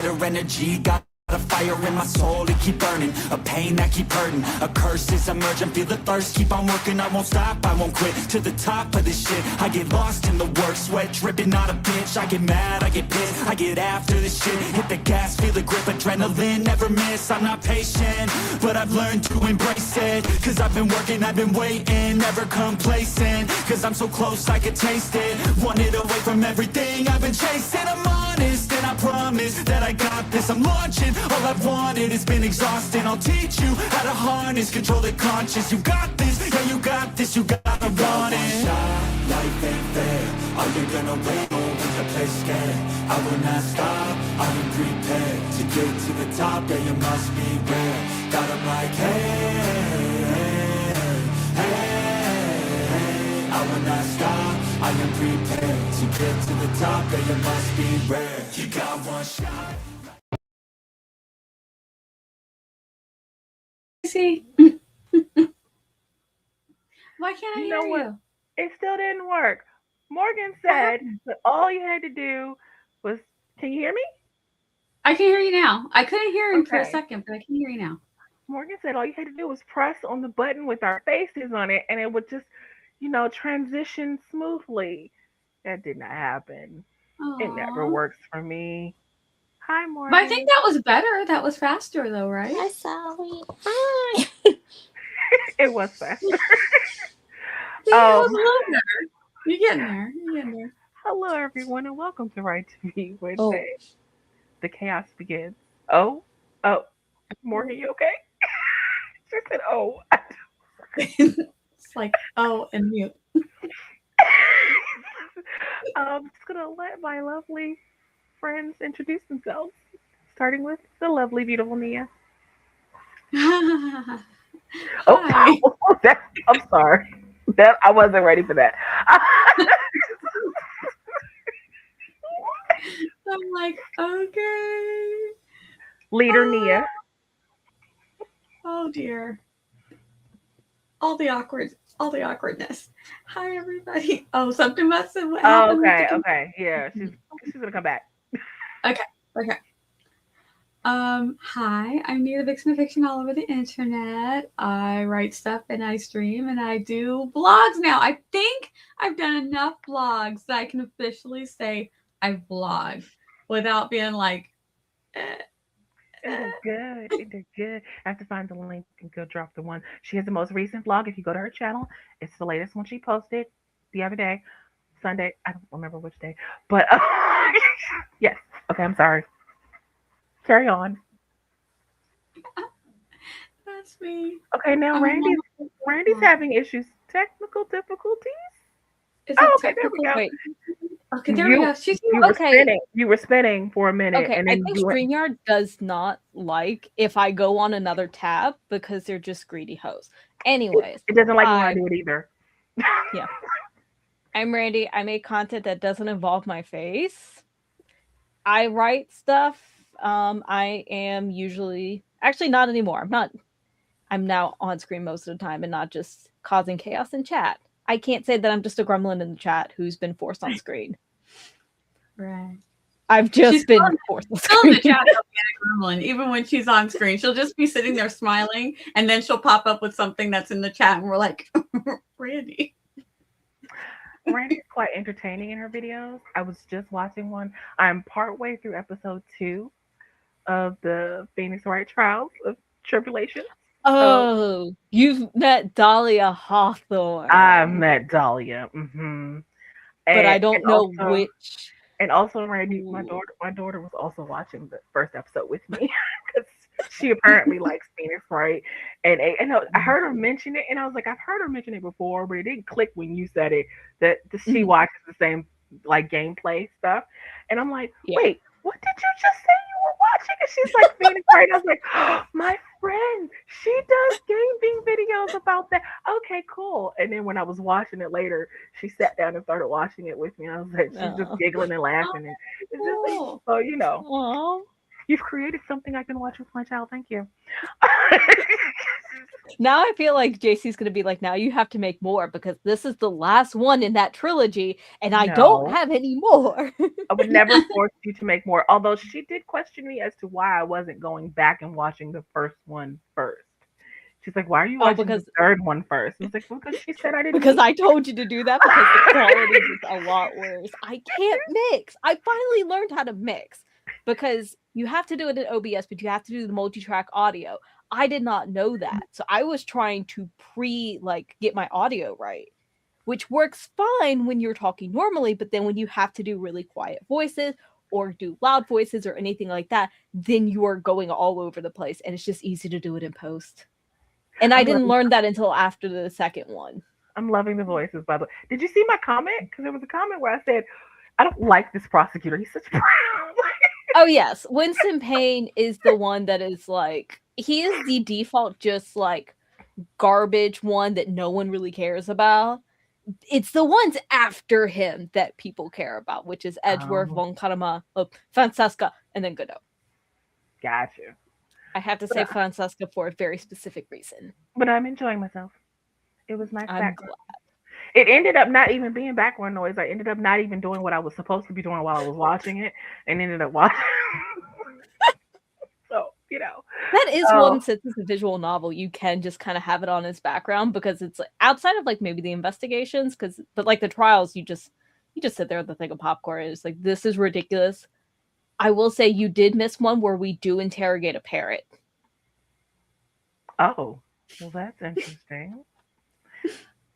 better energy. Got a fire in my soul to keep burning, a pain that keep hurting, a curse is emerging. Feel the thirst, keep on working, I won't stop, I won't quit. To the top of this shit, I get lost in the work, sweat dripping, not a bitch. I get mad, I get pissed, I get after this shit. Hit the gas, feel the grip, adrenaline, never miss. I'm not patient, but I've learned to embrace it. Cause I've been working, I've been waiting, never complacent. Cause I'm so close, I could taste it. Wanted away from everything I've been chasing. I'm honest, and I promise that I got this. I'm launching, all I've wanted has been exhausting. I'll teach you how to harness, control the conscious. You got this, yeah you got this, you gotta want it. Life ain't fair, are you gonna wait or will you play scared? I will not stop, I am prepared to get to the top, yeah you must beware. Got 'em like hey, hey, I will not stop, I am prepared to get to the top, yeah you must be rare. You got one shot. See? Why can't I hear you? It still didn't work. Morgan said that all you had to do was, can you hear me? I can hear you now. I couldn't hear him for a second, but I can hear you now. Morgan said all you had to do was press on the button with our faces on it and it would just, transition smoothly. That did not happen. Aww. It never works for me. Hi, Morgan. But I think that was better. That was faster, though, right? Hi, Sally. Hi. It was faster. It was a little better. You're getting there. You're getting there. Hello, everyone, and welcome to Right to Be Wednesday. Oh. The chaos begins. Oh, Morgan, you okay? She said, "Oh." It's like and mute. I'm just gonna let my lovely friends introduce themselves, starting with the lovely, beautiful Nia. Hi. I'm sorry. I wasn't ready for that. I'm like, okay. Leader Nia. Oh dear. All the awkwardness. Hi everybody. Oh, something must have happened. Okay. Yeah, she's gonna come back. Okay. Hi, I'm Nia Vixen of Fiction all over the internet. I write stuff and I stream and I do blogs now. I think I've done enough blogs that I can officially say I vlog without being like, It is good. I have to find the link and go drop the one. She has the most recent vlog. If you go to her channel, it's the latest one she posted the other day, Sunday. I don't remember which day, but yes. Okay, I'm sorry. Carry on. That's me. Okay, now Randy's having issues, technical difficulties. Okay, there we go. Wait. Okay, there we go. You were spinning for a minute. Okay, and then I think StreamYard does not like if I go on another tab because they're just greedy hoes. Anyways. It doesn't like when I do it either. Yeah. I'm Randi. I make content that doesn't involve my face. I write stuff. I am usually actually not anymore. I'm now on screen most of the time and not just causing chaos in chat. I can't say that I'm just a gremlin in the chat who's been forced on screen. Right. I've just been forced on screen. In the chat, gremlin. Even when she's on screen, she'll just be sitting there smiling, and then she'll pop up with something that's in the chat, and we're like, Randi. Randy's quite entertaining in her videos. I was just watching one. I'm partway through episode 2 of the Phoenix Wright Trials of Tribulation. Oh, you've met Dahlia Hawthorne. I've met Dahlia. Mm-hmm. But I don't know which. And also, Randi, my daughter was also watching the first episode with me because she apparently likes Phoenix Wright. And I heard her mention it, and I was like, I've heard her mention it before, but it didn't click when you said it that she watches the same like gameplay stuff. And I'm like, wait, what did you just say you were watching? And she's like, Phoenix Wright. I was like, oh, my friend, she does gaming videos about that. Okay, cool. And then when I was watching it later, she sat down and started watching it with me. I was like, she's just giggling and laughing. And it's just like, Aww. You've created something I can watch with my child. Thank you. Now I feel like JC's gonna be like, now you have to make more because this is the last one in that trilogy, and I don't No, have any more. I would never force you to make more. Although she did question me as to why I wasn't going back and watching the first one first. She's like, "Why are you Oh, watching the because third one first?" I was like, "Well, because she said I didn't because need I told you to do that because the quality is a lot worse. I can't mix. I finally learned how to mix because you have to do it in OBS, but you have to do the multi-track audio. I did not know that. So I was trying to get my audio right, which works fine when you're talking normally, but then when you have to do really quiet voices or do loud voices or anything like that, then you are going all over the place and it's just easy to do it in post. And I I'm didn't loving, learn that until after the second one. I'm loving the voices. By the way, did you see my comment? Because there was a comment where I said, "I don't like this prosecutor. He's such a brown." Oh yes, Winston Payne is the one that is like he is the default just like garbage one that no one really cares about. It's the ones after him that people care about, which is Edgeworth, Oh, Von Karama, Francesca, and then Godot. got you. I have to But, say Francesca for a very specific reason. but I'm enjoying myself. It was nice I'm background. glad. It ended up not even being background noise. I ended up not even doing what I was supposed to be doing while I was watching it, and ended up watching. So That is oh, one since it's a visual novel, you can just kind of have it on its background because it's like, outside of like maybe the investigations, but like the trials, you just sit there with the thing of popcorn and it's like this is ridiculous. I will say you did miss one where we do interrogate a parrot. oh, well, that's interesting.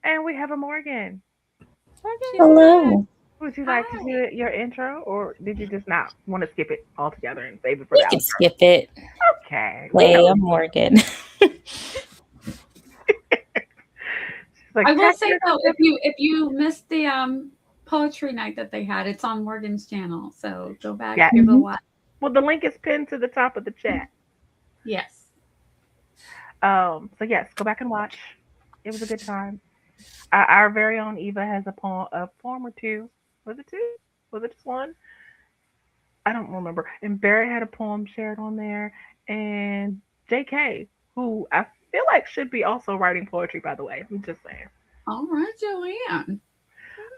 And we have a Morgan. She's back. Hello. Would you like to Hi. do your intro, or did you just not want to skip it altogether and save it for the We can outro? skip it. Okay, we Hey, know. I'm Morgan. She's like I will say technical. though, if you missed the poetry night that they had, it's on Morgan's channel. So go back, Yeah. give it a Mhm. watch. Well, the link is pinned to the top of the chat. Yes. So yes, go back and watch. It was a good time. Our very own Eva has a poem or two. Was it two? Was it just one? I don't remember. And Barry had a poem shared on there, and J.K., who I feel like should be also writing poetry. By the way, I'm just saying. All right, Joanne.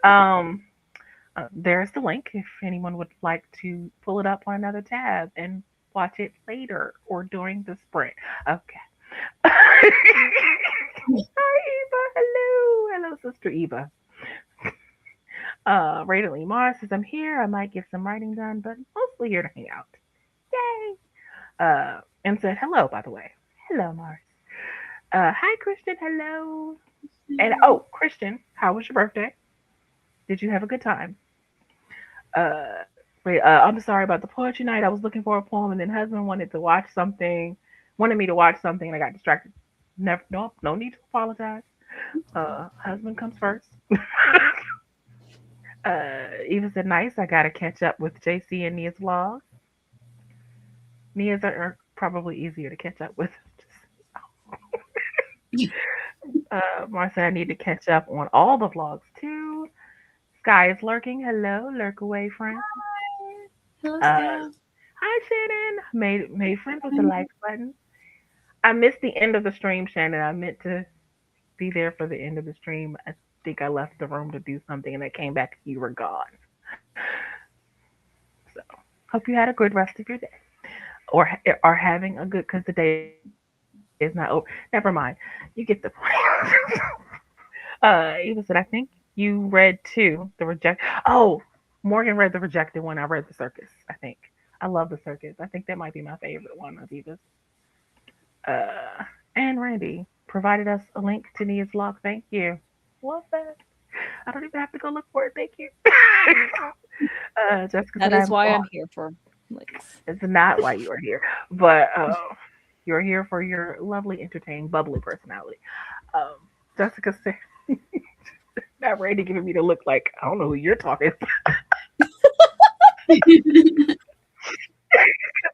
Um, there's the link if anyone would like to pull it up on another tab and watch it later or during the sprint. Okay. Hi, Eva. Hello. Hello, Sister Eva. Radiantly Mars says, I'm here. I might get some writing done, but mostly here to hang out. Yay. And said, hello, by the way. Hello, Mars. Hi, Christian. Hello. And oh, Christian, how was your birthday? Did you have a good time? I'm sorry about the poetry night. I was looking for a poem, and then husband wanted me to watch something, and I got distracted. Never, no need to apologize. Husband comes first. Eva said, nice. I got to catch up with JC and Nia's vlogs. Nia's are probably easier to catch up with. Marcia, I need to catch up on all the vlogs too. Sky is lurking. Hello, lurk away, friend. Hello, Uh, Sky. hi, Shannon. Made friends with the like button. I missed the end of the stream, Shannon. I meant to be there for the end of the stream. I think I left the room to do something, and I came back. You were gone. So, hope you had a good rest of your day, or are having a good because the day is not over. Never mind. You get the point. Eva said, I think you read too the reject. Oh, Morgan read the rejected one. I read the circus. I think I love the circus. I think that might be my favorite one of Eva's. Uh, and Randy provided us a link to Nia's vlog. Thank you. Love that. I don't even have to go look for it. Thank you. Jessica That said, is I'm why on. I'm here for links. It's not why you are here, but you're here for your lovely, entertaining, bubbly personality. Um, Jessica said, not Randy giving me the look like, I don't know who you're talking to.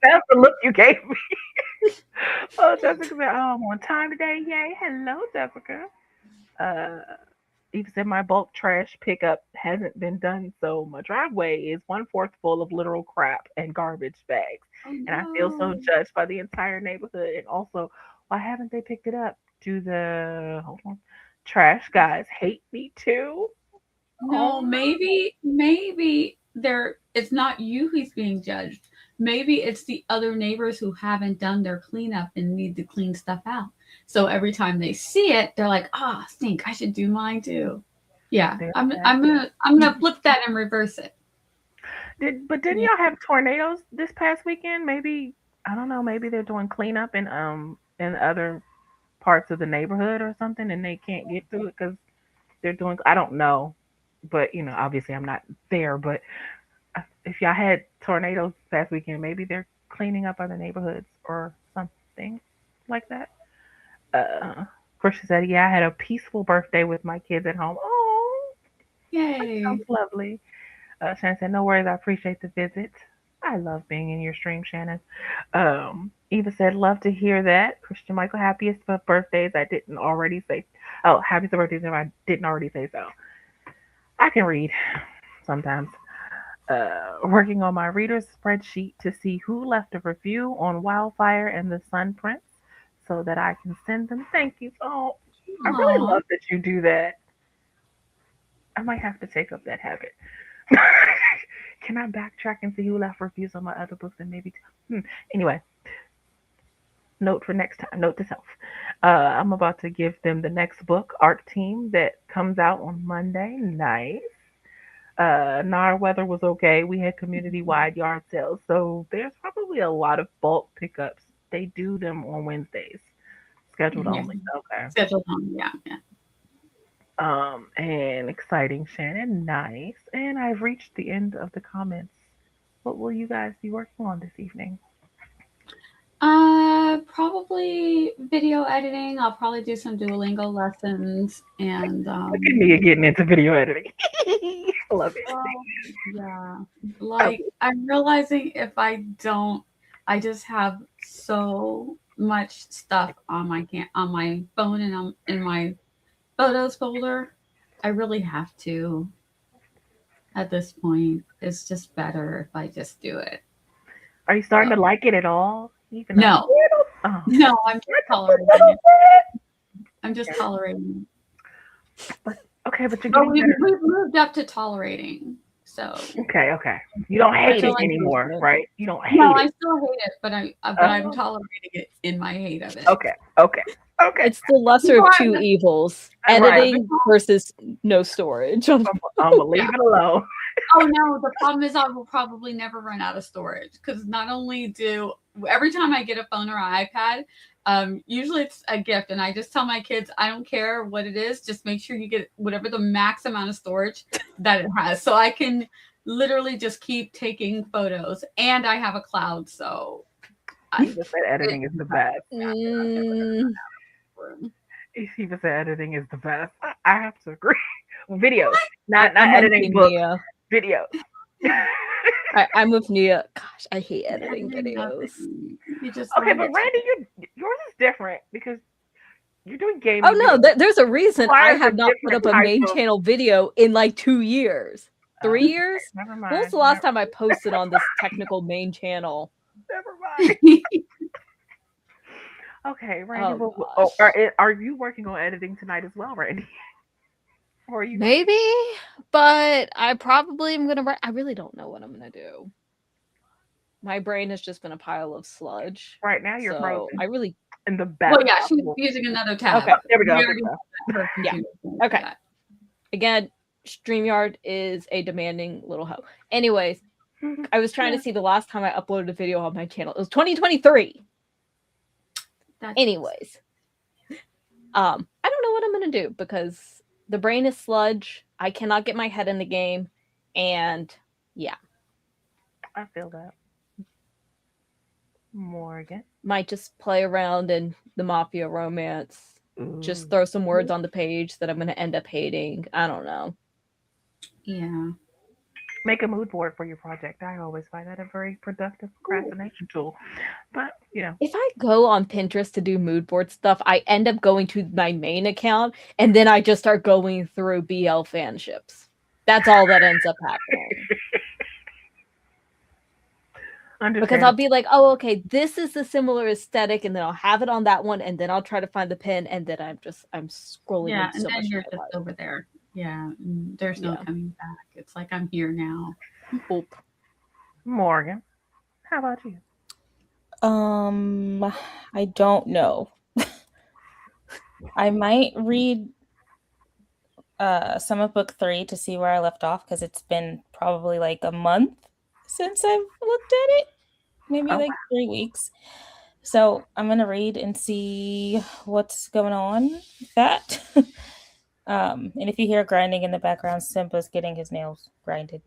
That's the look you gave me. Oh, Jessica said, oh, I'm on time today. Yay. Hello, Jessica. Uh, Eva said, my bulk trash pickup hasn't been done, so my driveway is 1/4 full of literal crap and garbage bags. Oh And I feel so no. judged by the entire neighborhood. And also, why haven't they picked it up? do the hold on. Trash guys hate me too. No, Oh, maybe it's not you who's being judged. Maybe it's the other neighbors who haven't done their cleanup and need to clean stuff out. So every time they see it, they're like, "Ah, stink! I should do mine too." Yeah, there's I'm that. I'm gonna I'm gonna flip that and reverse it. Didn't Yeah. y'all have tornadoes this past weekend? Maybe I don't know. Maybe they're doing cleanup in other parts of the neighborhood or something, and they can't get to it because they're doing. I don't know, but obviously I'm not there. But if y'all had tornadoes this past weekend, maybe they're cleaning up other neighborhoods or something like that. Christian said, "Yeah, I had a peaceful birthday with my kids at home." Oh, that Yay! sounds lovely. Shannon said, "No worries. I appreciate the visit. I love being in your stream, Shannon." Eva said, "Love to hear that." Christian Michael, happiest for birthdays I didn't already say. Oh, happiest for birthdays if I didn't already say so. I can read sometimes. Working on my reader's spreadsheet to see who left a review on Wildfire and the Sun Prince so that I can send them thank yous. Oh, I really Aw. love that you do that. I might have to take up that habit. Can I backtrack and see who left reviews on my other books and maybe? Anyway, note for next time. Note to self. I'm about to give them the next book, Art Team, that comes out on Monday. Nice. Our weather was okay. We had community wide yard sales, so there's probably a lot of bulk pickups. They do them on Wednesdays, scheduled Yeah, only. Okay. scheduled on. Yeah, yeah. And exciting, Shannon. Nice. And I've reached the end of the comments. What will you guys be working on this evening? Probably video editing. I'll probably do some Duolingo lessons and Look at me getting into video editing. Love it. yeah. Okay. Like I'm realizing if I don't, I just have so much stuff on on my phone and in my photos folder. I really have to at this point. It's just better if I just do it. Are you starting to like it at all? Even a No, little? Oh. no, I'm just Just a tolerating little it. bit. I'm just tolerating But okay, but you're it. But getting better. we've moved up to tolerating. So Okay. You don't I hate feel it like anymore, right? You don't hate no, I it. still hate it, but I'm Oh, tolerating it in my hate of it. okay. It's the lesser of two evils: Right. editing versus no storage. I'm gonna leave it alone. Oh no, the problem is I will probably never run out of storage because not only do every time I get a phone or iPad, usually it's a gift, and I just tell my kids I don't care what it is, just make sure you get whatever the max amount of storage that it has, so I can literally just keep taking photos, and I have a cloud, so Eva said editing is the best. Mm, Eva said editing is the best. I have to agree. Videos, not I'm with editing books. Nia. Videos. I'm with Nia. Gosh, I hate editing videos. You just Okay, want but it. Randy, yours is different because you're doing gaming. Oh no, videos. there's a reason I Requires a have not put up different a type main of- channel video in like 2 years. 3 years? Never When mind. was the last time I posted on this technical main channel? Never mind. Okay, Randy. Oh, gosh. Are you working on editing tonight as well, Randy? Or are you? Maybe, but I probably am gonna. I really don't know what I'm gonna do. My brain has just been a pile of sludge. Right now, you're so frozen I really. in the best. Well, yeah, she's possible- using another tab. Okay, there we go. Very her Yeah. computer Okay. for that. Again, StreamYard is a demanding little hoe. Anyways, I was trying to see the last time I uploaded a video on my channel. It was 2023. That's- Anyways, I don't know what I'm gonna do because the brain is sludge. I cannot get my head in the game, and yeah, I feel that. Morgan. might just play around in the mafia romance. Just Ooh. throw some words on the page that I'm gonna end up hating. I don't know. Yeah. Make a mood board for your project. I always find that a very productive procrastination tool. But If I go on Pinterest to do mood board stuff, I end up going to my main account and then I just start going through BL fanships. That's all that ends up happening. Because I'll be like, oh, okay, this is the similar aesthetic, and then I'll have it on that one, and then I'll try to find the pin, and then I'm scrolling. Yeah, in and so then much you're just over there. Yeah, and there's no coming back. It's like I'm here now. Oop. Morgan, how about you? I don't know. I might read some of book 3 to see where I left off, because it's been probably like a month since I've looked at it. Maybe like 3 weeks. So I'm gonna read and see what's going on with that. And if you hear grinding in the background, Simba's getting his nails grinded.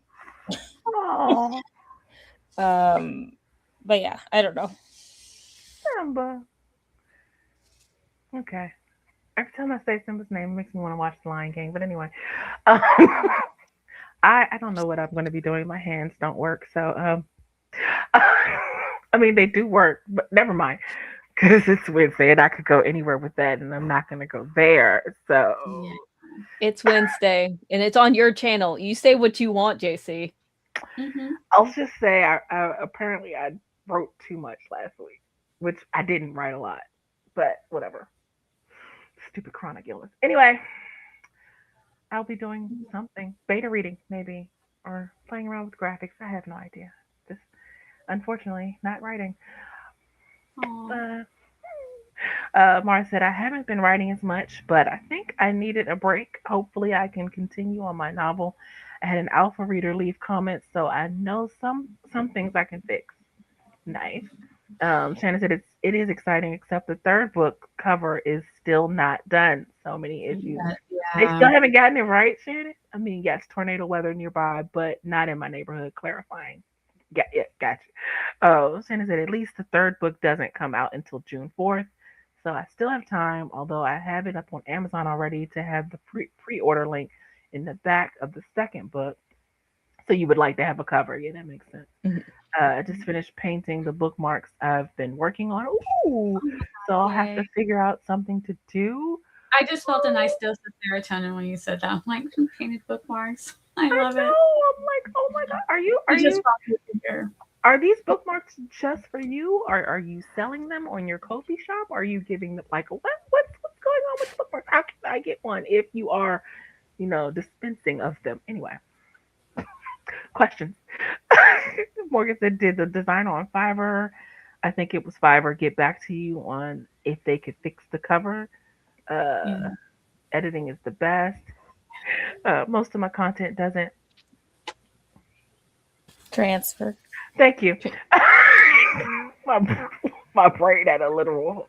Oh, but yeah, I don't know. Simba. Okay. Every time I say Simba's name, it makes me want to watch The Lion King. But anyway, I don't know what I'm going to be doing. My hands don't work. So, I mean, they do work, but never mind. Because it's Wednesday and I could go anywhere with that, and I'm not going to go there. So, It's Wednesday and it's on your channel. You say what you want, JC. I'll just say apparently I wrote too much last week, which I didn't write a lot, but whatever. Stupid chronic illness. Anyway, I'll be doing something. Beta reading, maybe. Or playing around with graphics. I have no idea. Just, unfortunately, not writing. Mara said, I haven't been writing as much, but I think I needed a break. Hopefully I can continue on my novel. I had an alpha reader leave comments, so I know some things I can fix. Nice. Shannon said it is exciting, except the third book cover is still not done. So many issues. They still haven't gotten it right, Shannon. I mean, yes, tornado weather nearby, but not in my neighborhood. Clarifying. Yeah, gotcha. Oh, Shannon said at least the third book doesn't come out until June 4th. So I still have time, although I have it up on Amazon already to have the pre-order link in the back of the second book. So you would like to have a cover. Yeah, that makes sense. I just finished painting the bookmarks I've been working on. Ooh, so I'll have to figure out something to do. I just felt a nice dose of serotonin when you said that. I'm like, painted bookmarks. I love it. I'm like, oh my god, are these bookmarks just for you? Are you selling them on your KoFi shop? Are you giving them like what's going on with bookmarks? How can I get one if you are, dispensing of them? Anyway, questions. Morgan said, did the designer on Fiverr, I think it was Fiverr, get back to you on if they could fix the cover? Editing is the best. Most of my content doesn't transfer. Thank you. my brain had a literal.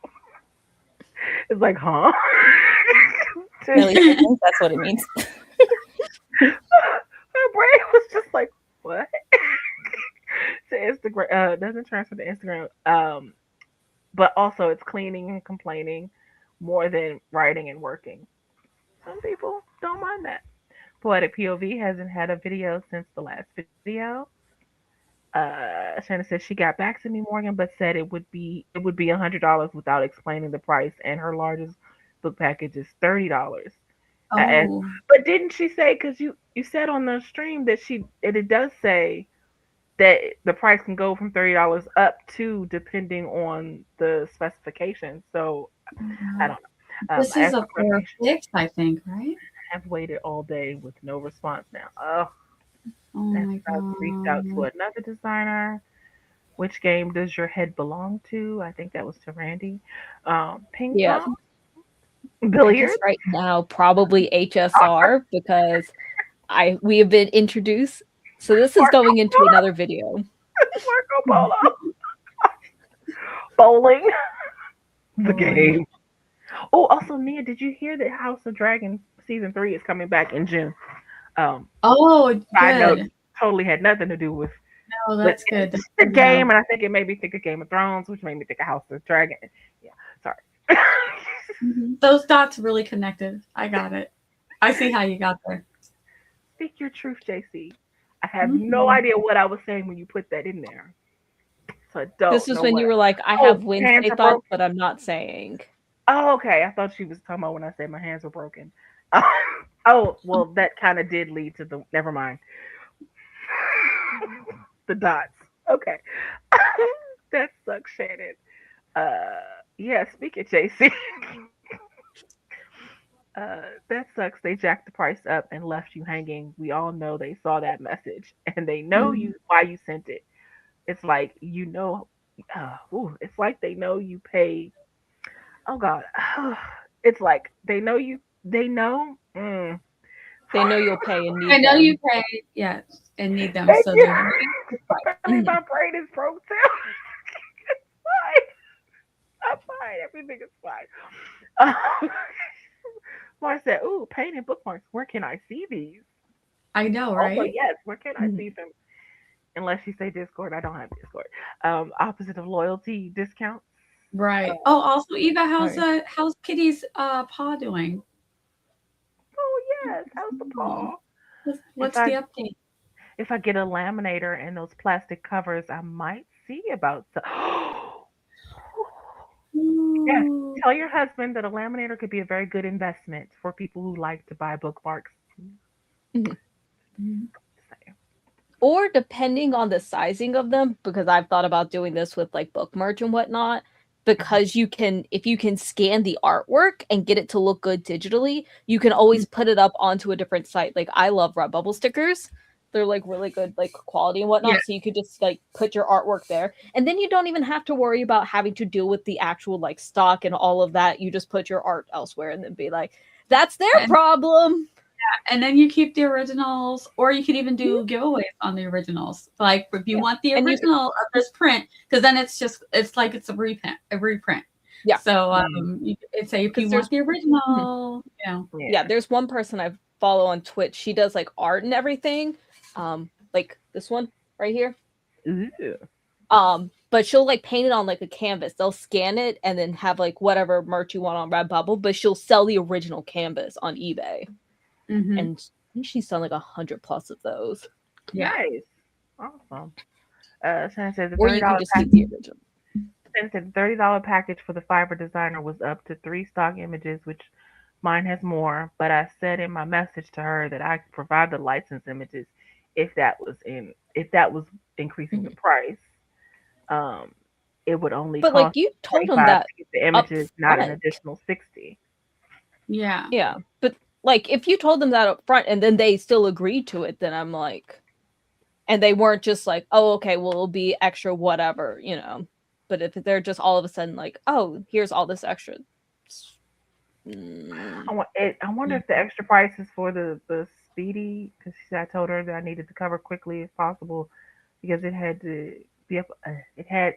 It's like, huh? At least I think that's what it means. My brain was just like, what? To Instagram doesn't transfer to Instagram. But also it's cleaning and complaining more than writing and working. Some people don't mind that. Poetic POV hasn't had a video since the last video. Shannon said she got back to me, Morgan, but said it would be $100 without explaining the price, and her largest book package is $30. But didn't she say, because you said on the stream that it does say that the price can go from $30 up to depending on the specifications. So I don't know. This is a fair fix, I think, right? I've waited all day with no response now. Oh my god. I've reached out to another designer. Which game does your head belong to? I think that was to Randi. Ping pong? Billiards? Right now, probably HSR because we have been introduced. So this is going into another video. Marco Polo. Bowling. The game. Oh, also, Nia, did you hear that House of Dragon season 3 is coming back in June? Good. I know, totally had nothing to do with. No, that's good. It's the game, and I think it made me think of Game of Thrones, which made me think of House of Dragon. Yeah, sorry. Those dots really connected. I got it. I see how you got there. Speak your truth, JC. I have no idea what I was saying when you put that in there. So I don't. This is when you were like, I have Wednesday thoughts, but I'm not saying. Oh, okay. I thought she was talking about when I said my hands were broken. Oh, well, that kind of did lead to the. Never mind. The dots. Okay. That sucks, Shannon. Yeah, speaking JC. That sucks. They jacked the price up and left you hanging. We all know they saw that message and they know Mhm. you why you sent it. It's like it's like they know you pay. Oh God, it's like they know you. They know. They know you'll pay and I need know you them. pay, yes, and need them, Thank so you. they're waiting. Apparently, my brain is broke too. It's fine. I'm fine. Everything is fine. Mars said, "Ooh, painted bookmarks. Where can I see these?" I know, Also, right? yes. Where can I Mhm. see them? Unless you say Discord, I don't have Discord. Opposite of loyalty discounts. Right. Oh, also, Eva, Right. how's Kitty's paw doing? Oh yes, how's the Oh, paw? If what's I the update? if I get a laminator and those plastic covers, I might see about some. Yes, Ooh. tell your husband that a laminator could be a very good investment for people who like to buy bookmarks. Mhm. Mhm. Or depending on the sizing of them, because I've thought about doing this with like book merch and whatnot, Mhm. because if you can scan the artwork and get it to look good digitally, you can Mhm. always put it up onto a different site. Like I love Redbubble stickers. They're like really good, like quality and Yeah. whatnot. So you could just like put your artwork there. And then you don't even have to worry about having to deal with the actual like stock and all of that. You just put your art elsewhere and then be like, that's their And problem. and then you keep the originals, or you could even do giveaways on the originals. Like if you Yeah. want the And you could, original of this print, because then it's like it's a reprint. yeah. So Mm, you could say if you Because want the mhm. original, you know. Yeah, yeah. there's one person I follow on Twitch. She does like art and everything. Like this one right here. Ooh. But she'll like paint it on like a canvas. They'll scan it and then have like whatever merch you want on Redbubble, but she'll sell the original canvas on eBay. Hmm. And I think she's done like 100+ of those. Yeah. Nice. Awesome. Shannon said the Or thirty you can dollar just keep the original. Shannon said the $30 package for the Fiverr designer was up to 3 stock images, which mine has more. But I said in my message to her that I could provide the license images if that was increasing the Mhm. price. Um, it would only But like cost you told them 25 that to get the up images, not an front. additional 60. Yeah. Yeah. But like if you told them that up front and then they still agreed to it, then I'm like, and they weren't just like, oh, okay, well, it'll be extra, whatever, you know. But if they're just all of a sudden like, oh, here's all this extra, mm, I wonder if the extra price is for the speedy because I told her that I needed to cover quickly as possible because it had to be up. I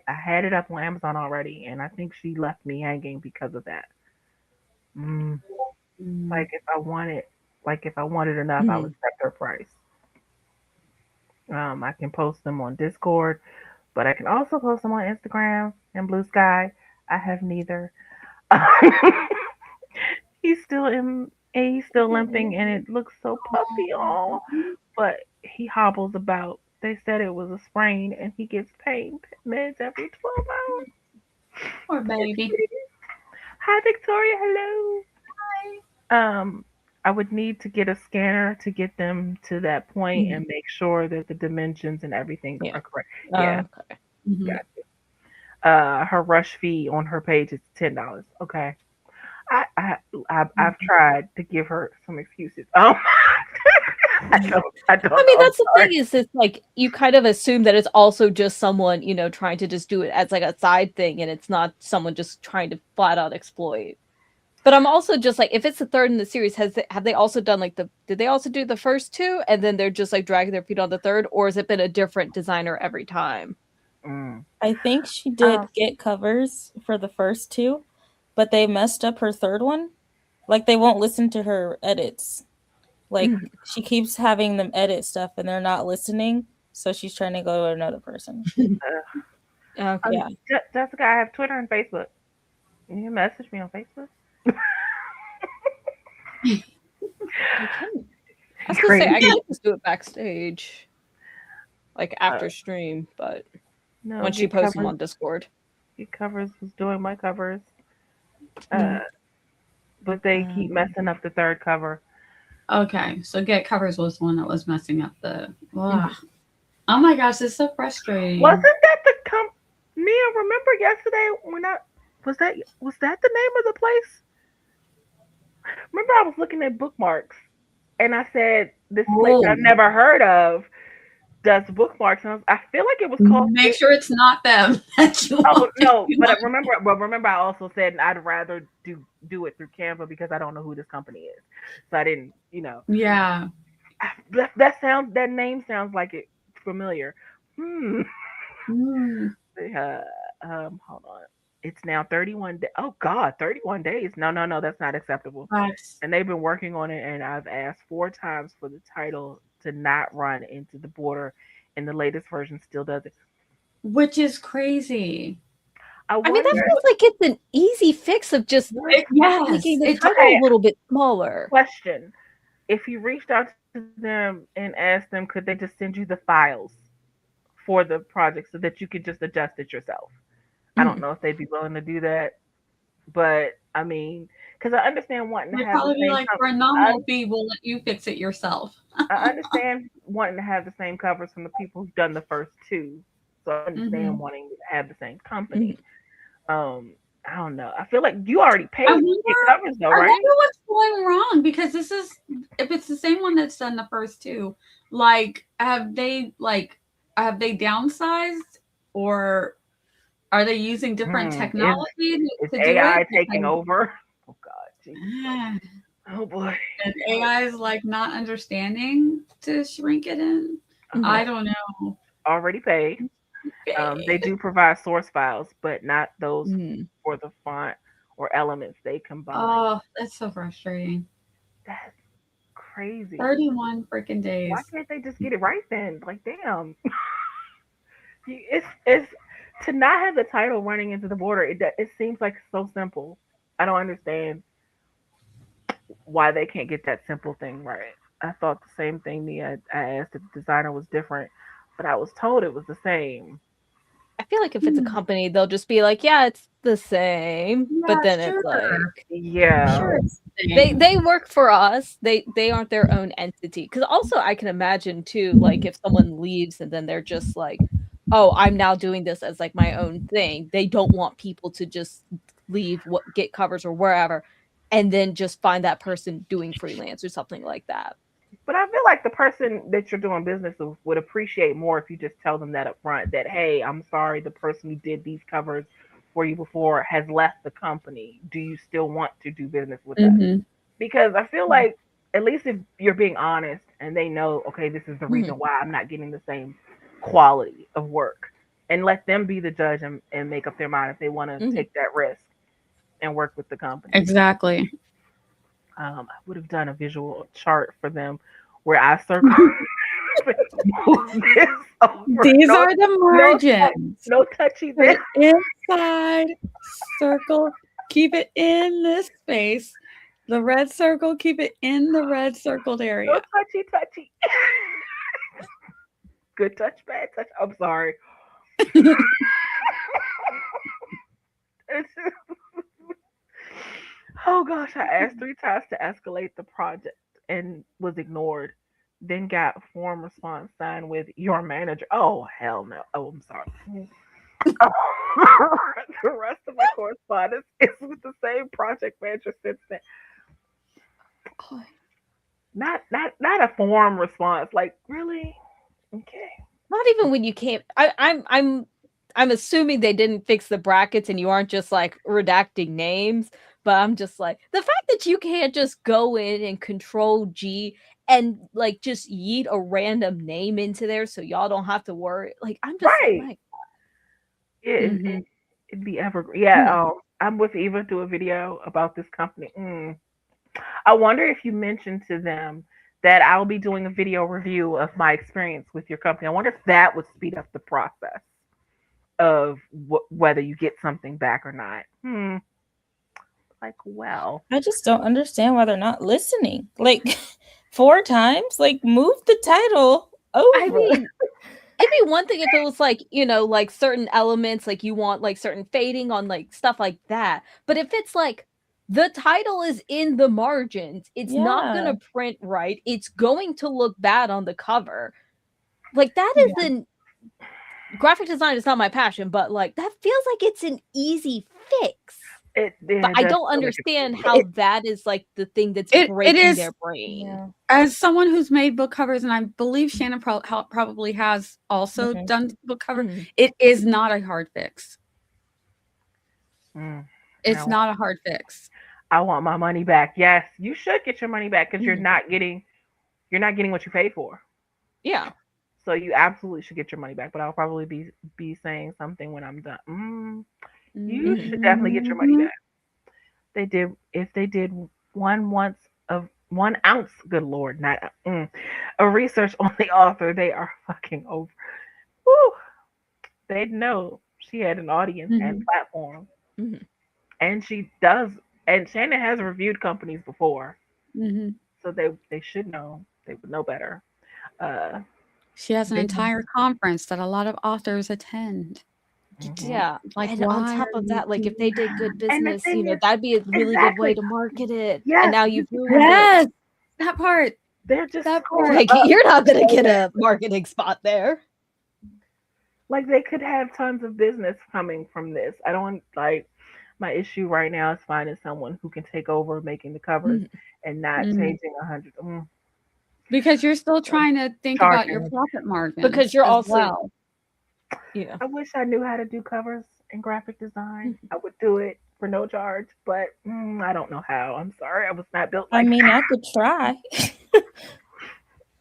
had it up on Amazon already, and I think she left me hanging because of that. Mm, Mm. like if I wanted enough, I would mhm. set her price. I can post them on Discord, but I can also post them on Instagram and Blue Sky. I have neither. He's still limping, and it looks so puffy. Oh, but he hobbles about. They said it was a sprain, and he gets pain meds every 12 hours. Poor baby. Hi, Victoria. Hello. Um, I would need to get a scanner to get them to that point Mhm. and make sure that the dimensions and everything Yeah. are correct. Yeah, Okay. Mhm. got you. Her rush fee on her page is $10. Okay. I, I I've tried to give her some excuses. I don't I mean, know. I'm that's the sorry. thing is, it's like you kind of assume that it's also just someone, you know, trying to just do it as like a side thing, and it's not someone just trying to flat out exploit. But I'm also just like, if it's the third in the series, have they also done like did they also do the first two, and then they're just like dragging their feet on the third, or has it been a different designer every time? Mm. I think she Um, did get covers for the first two, but they messed up her third one. Like they won't listen to her edits. Like Mhm. she keeps having them edit stuff and they're not listening, so she's trying to go to another person. uh, Okay. Yeah. Jessica, I have Twitter and Facebook. Can you message me on Facebook? I can. I was gonna say I Crazy. could just do it backstage, like Uh, after stream, but no, when she posts them on Discord. Get covers was doing my covers. Uh, Mm. but they keep Um, messing up the third cover. okay, so Get Covers was the one that was messing up the. Ugh. Oh my gosh, it's so frustrating. Wasn't that the Nia, remember yesterday when I was that the name of the place? Remember I was looking at bookmarks and I said this place Oh, I've never heard of does bookmarks, and I feel like it was called. make sure it's not them that you Oh want to no, be but on. remember I also said I'd rather do it through Canva because I don't know who this company is, so I didn't, Yeah. that name sounds like it familiar. Hmm. Mm. Hold on. It's now 31 days. Oh God, 31 days. No, that's not acceptable. Yes. And they've been working on it, and I've asked 4 times for the title to not run into the border, and the latest version still does it. Which is crazy. I I mean, that wonder. feels like it's an easy fix of just Yes. making the It's title a little bit smaller. Question: if you reached out to them and asked them, could they just send you the files for the project so that you could just adjust it yourself? I don't know if they'd be willing to do that, but I mean, because I understand wanting to They'd have the probably be same. like, for a nominal fee, we'll let you fix it yourself. I understand wanting to have the same covers from the people who've done the first two, so I understand wanting to have the same company. I don't know. I feel like you already paid I to wonder, get covers though, I right? wonder what's going wrong, because this is, if it's the same one that's done the first two, like have they downsized, or are they using different Is technology is to do AI it? taking over? Oh God, Jesus. Ah, Oh boy. and AI is like not understanding to shrink it in. I don't know. Already paid. They do provide source files, but not those for the font or elements they combine. Oh, that's so frustrating. That's crazy. 31 freaking days. Why can't they just get it right then? Like, damn. It's to not have the title running into the border. It seems like so simple. I don't understand why they can't get that simple thing right. I thought the same thing. I asked if the designer was different, but I was told it was the same. I feel like if it's a company, they'll just be like, yeah, it's the same. But then sure. it's like, Yeah. Sure, it's the same. they work for us. They aren't their own entity. Because also I can imagine too, like if someone leaves and then they're just like, oh, I'm now doing this as like my own thing. They don't want people to just leave, get covers or wherever, and then just find that person doing freelance or something like that. But I feel like the person that you're doing business with would appreciate more if you just tell them that up front that, hey, I'm sorry, the person who did these covers for you before has left the company. Do you still want to do business with us? Because I feel like, at least if you're being honest and they know, okay, this is the reason why I'm not getting the same quality of work, and let them be the judge and make up their mind if they want to take that risk and work with the company. Exactly. I would have done a visual chart for them where I circle. These are the margins. No touchy Put this. it inside, circle, keep it in this space. The red circle, keep it in the red circled area. No touchy. Good touch, bad touch. I'm sorry. Oh gosh, I asked 3 times to escalate the project and was ignored. Then got a form response signed with your manager. Oh hell no. Oh, I'm sorry. The rest of my correspondence is with the same project manager since then. Not a form response. Like, really? Okay. Not even when you can't. I'm assuming they didn't fix the brackets and you aren't just like redacting names. But I'm just like, the fact that you can't just go in and Control G and like just yeet a random name into there so y'all don't have to worry. Like, I'm just Right. like, It'd be evergreen. Yeah. I'm with Eva. Do a video about this company. I wonder if you mentioned to them that I'll be doing a video review of my experience with your company. I wonder if that would speed up the process of whether you get something back or not. Like, well, I just don't understand why they're not listening. Like 4 times, like move the title over. I mean, it'd be one thing if it was like, like certain elements, like you want like certain fading on like stuff like that. But if it's like the title is in the margins, it's not going to print right. It's going to look bad on the cover. like that is an graphic design is not my passion, but like that feels like it's an easy fix. But I don't understand how that is like the thing that's breaking their brain. Yeah. As someone who's made book covers, and I believe Shannon probably has also done book cover, it is not a hard fix. It's not a hard fix. I want my money back. Yes, you should get your money back because you're not getting what you paid for. Yeah. So you absolutely should get your money back. But I'll probably be saying something when I'm done. You should definitely get your money back. If they did 1 ounce, good Lord, not a research on the author, they are fucking over. Woo. They'd know she had an audience and platform. And she does, and Shannon has reviewed companies before. So they should know. They would know better. She has an entire conference that a lot of authors attend. Yeah, like and on top of that, like if they did good business, you know, that'd be a really good way to market it. Yes. And now you've ruined it. That part. They're just that part. Like you're not gonna get a marketing spot there. Like they could have tons of business coming from this. I don't like my issue right now is finding someone who can take over making the covers and not changing 100. Because you're still trying to think about your profit margin. Because you're also yeah. I wish I knew how to do covers and graphic design. I would do it for no charge, but I don't know how. I'm sorry, I was not built like that. I could try.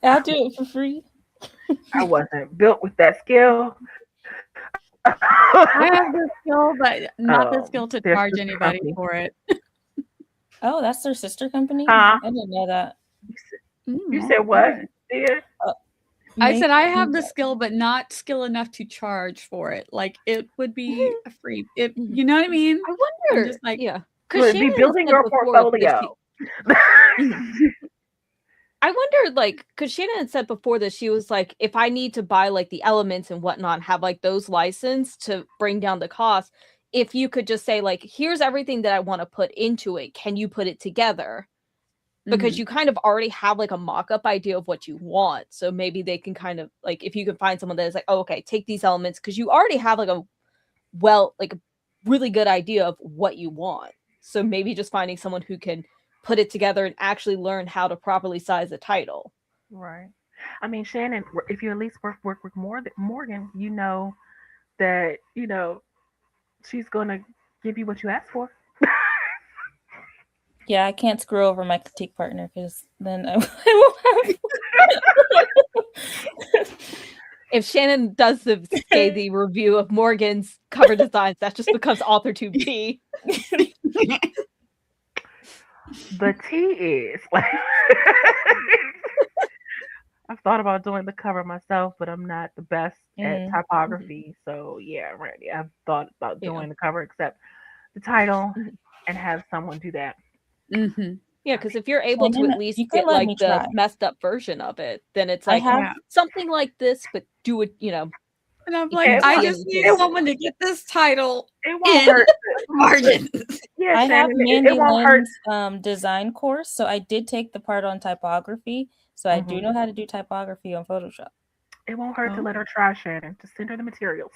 I'll do it for free. I wasn't built with that skill. I have the skill, but not the skill to charge anybody for it. Oh, that's their sister company? I didn't know that. You said what? Yeah. I said I have the skill, but not skill enough to charge for it. Like it would be a free. You know what I mean? I wonder. I'm just like, Could be building your portfolio. I wondered, like, because Shannon had said before that she was like, if I need to buy like the elements and whatnot, have like those licensed to bring down the cost. If you could just say like, here's everything that I want to put into it, can you put it together? Because you kind of already have like a mock-up idea of what you want. So maybe they can kind of like, if you can find someone that is like, oh, okay, take these elements because you already have like a really good idea of what you want. So maybe just finding someone who can put it together and actually learn how to properly size a title. Right. I mean, Shannon, if you at least work with Morgan, you know that, you know, she's going to give you what you ask for. Yeah, I can't screw over my critique partner because then I won't have. If Shannon does the scathing review of Morgan's cover designs, that just becomes author to T. The T is like I've thought about doing the cover myself, but I'm not the best at typography. So yeah, Randy, I've thought about doing the cover except the title and have someone do that. Yeah, because if you're able to at least get like the messed up version of it, then it's like something like this, but do it, you know. And I'm like, I just need someone to get this title. It won't hurt. Margins. Yeah, I have Mandy Lynn's design course, so I did take the part on typography. So I do know how to do typography on Photoshop. It won't hurt to let her try, Shannon. Just send her the materials.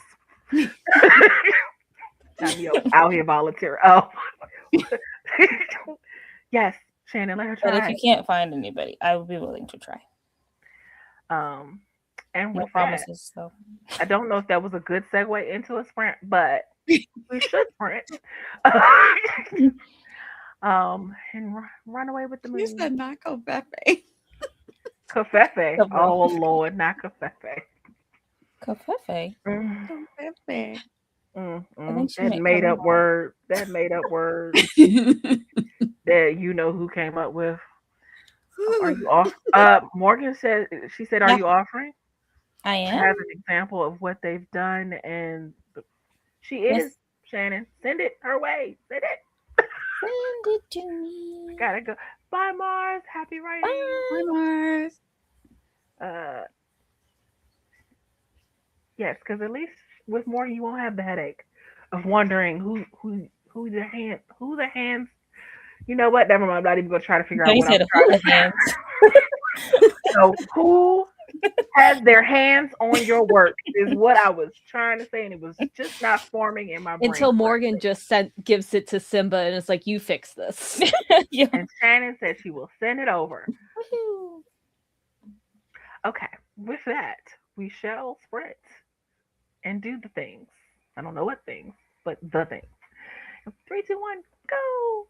Out here volunteer. Oh. Yes, Shannon, let her try. But if you can't find anybody, I would be willing to try. And with promises, though. I don't know if that was a good segue into a sprint, but we should sprint. And run away with the moon. You said not KoFi. KoFi. Oh Lord, not KoFi. KoFi. KoFi. That made up word. That made up word. That you know who came up with. Are you off? Morgan said. She said, "Are you offering?" I am. Have an example of what they've done, and she is Shannon. Send it her way. Send it. Send it to me. I gotta go. Bye, Mars. Happy writing. Bye, Mars. Yes, because at least with Morgan, you won't have the headache of wondering who the hands. You know what? Never mind. I'm not even gonna try to figure out what I'm trying to say. So who has their hands on your work is what I was trying to say, and it was just not forming in my brain. Until Morgan just gives it to Simba and it's like, you fix this. Yeah. And Shannon said she will send it over. Okay, with that, we shall sprint and do the things. I don't know what things, but the things. 3, 2, 1, go!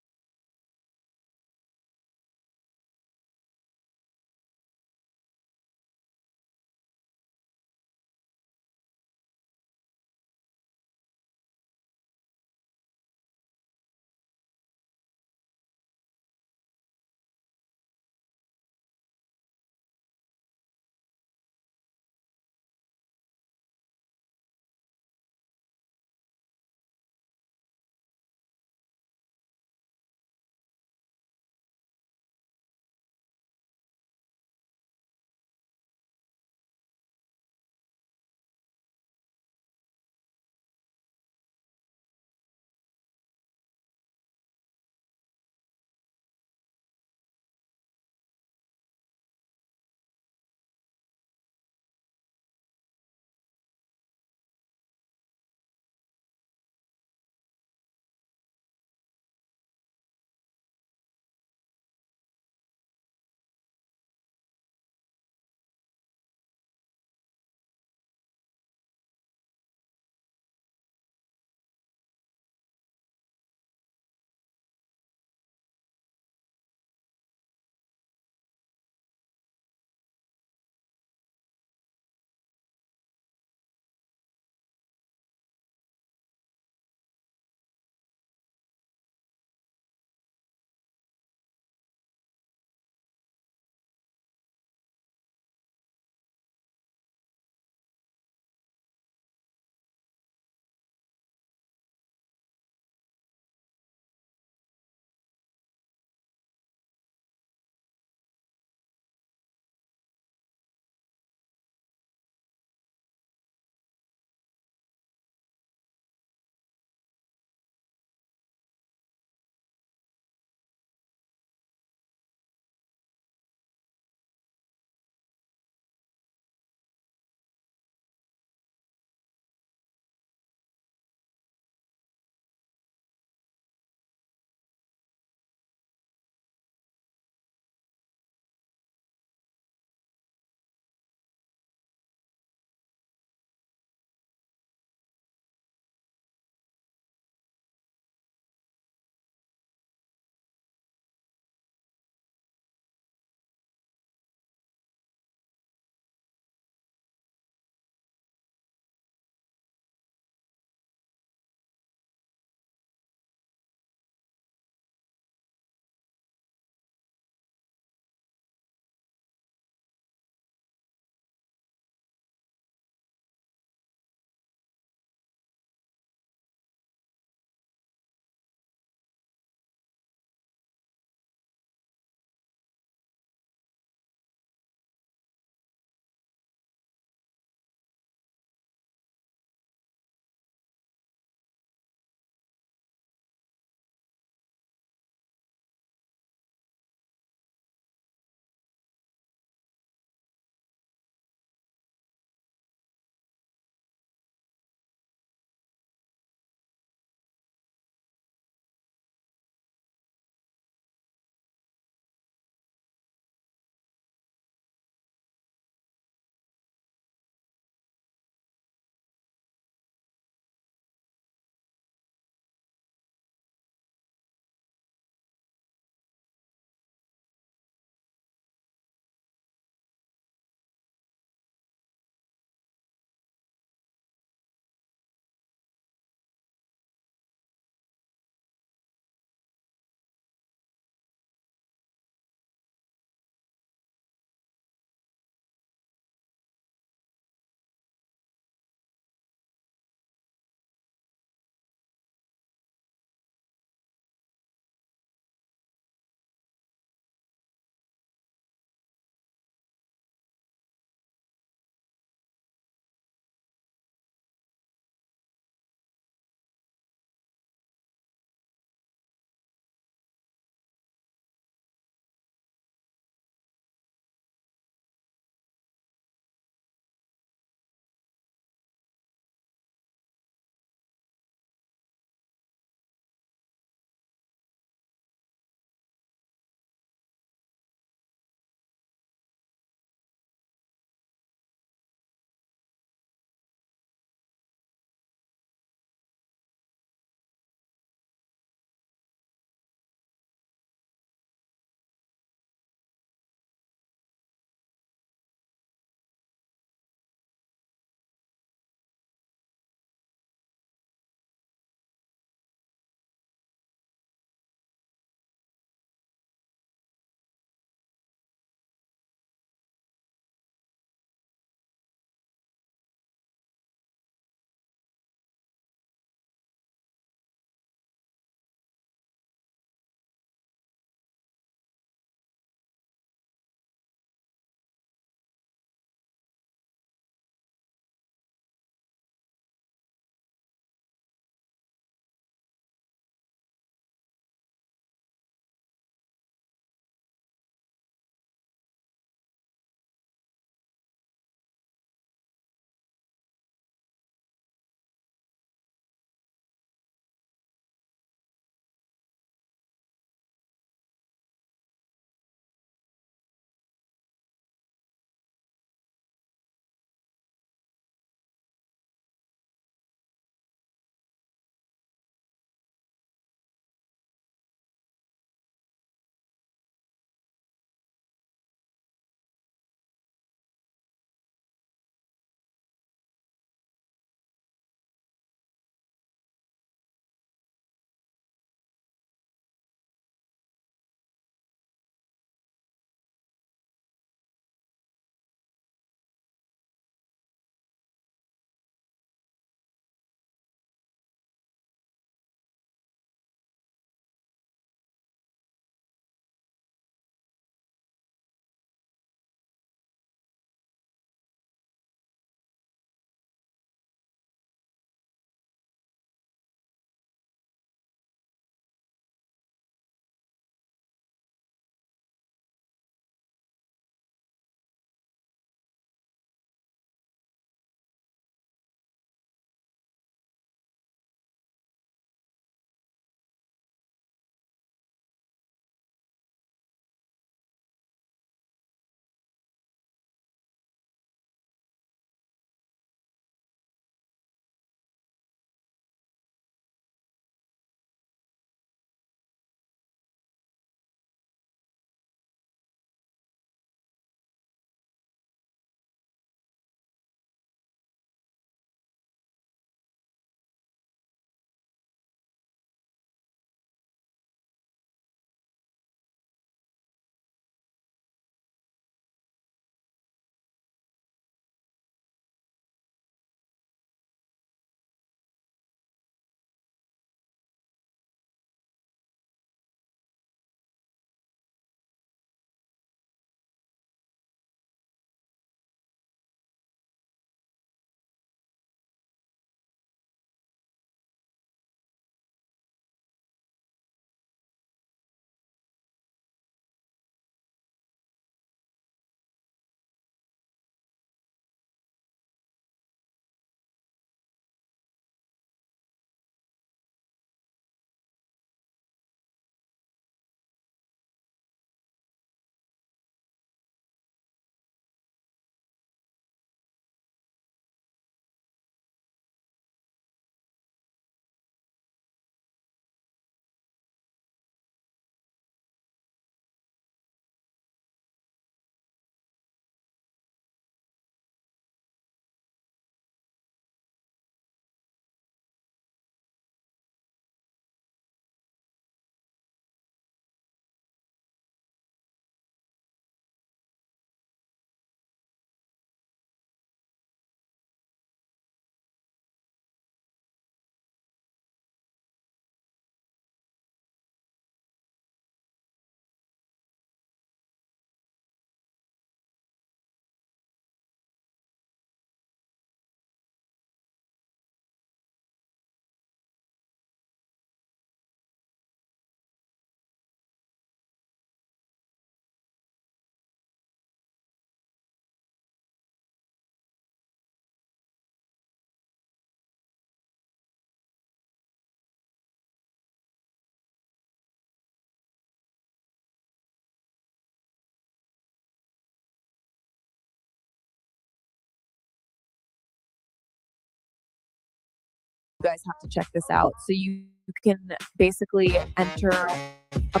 guys have to check this out. So you can basically enter a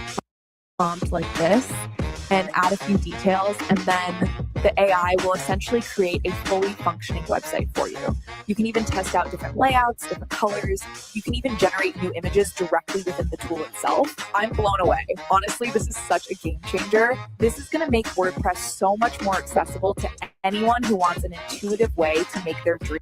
prompt like this and add a few details, and then the AI will essentially create a fully functioning website for you. You can even test out different layouts, different colors. You can even generate new images directly within the tool itself. I'm blown away. Honestly, this is such a game changer. This is going to make WordPress so much more accessible to anyone who wants an intuitive way to make their dream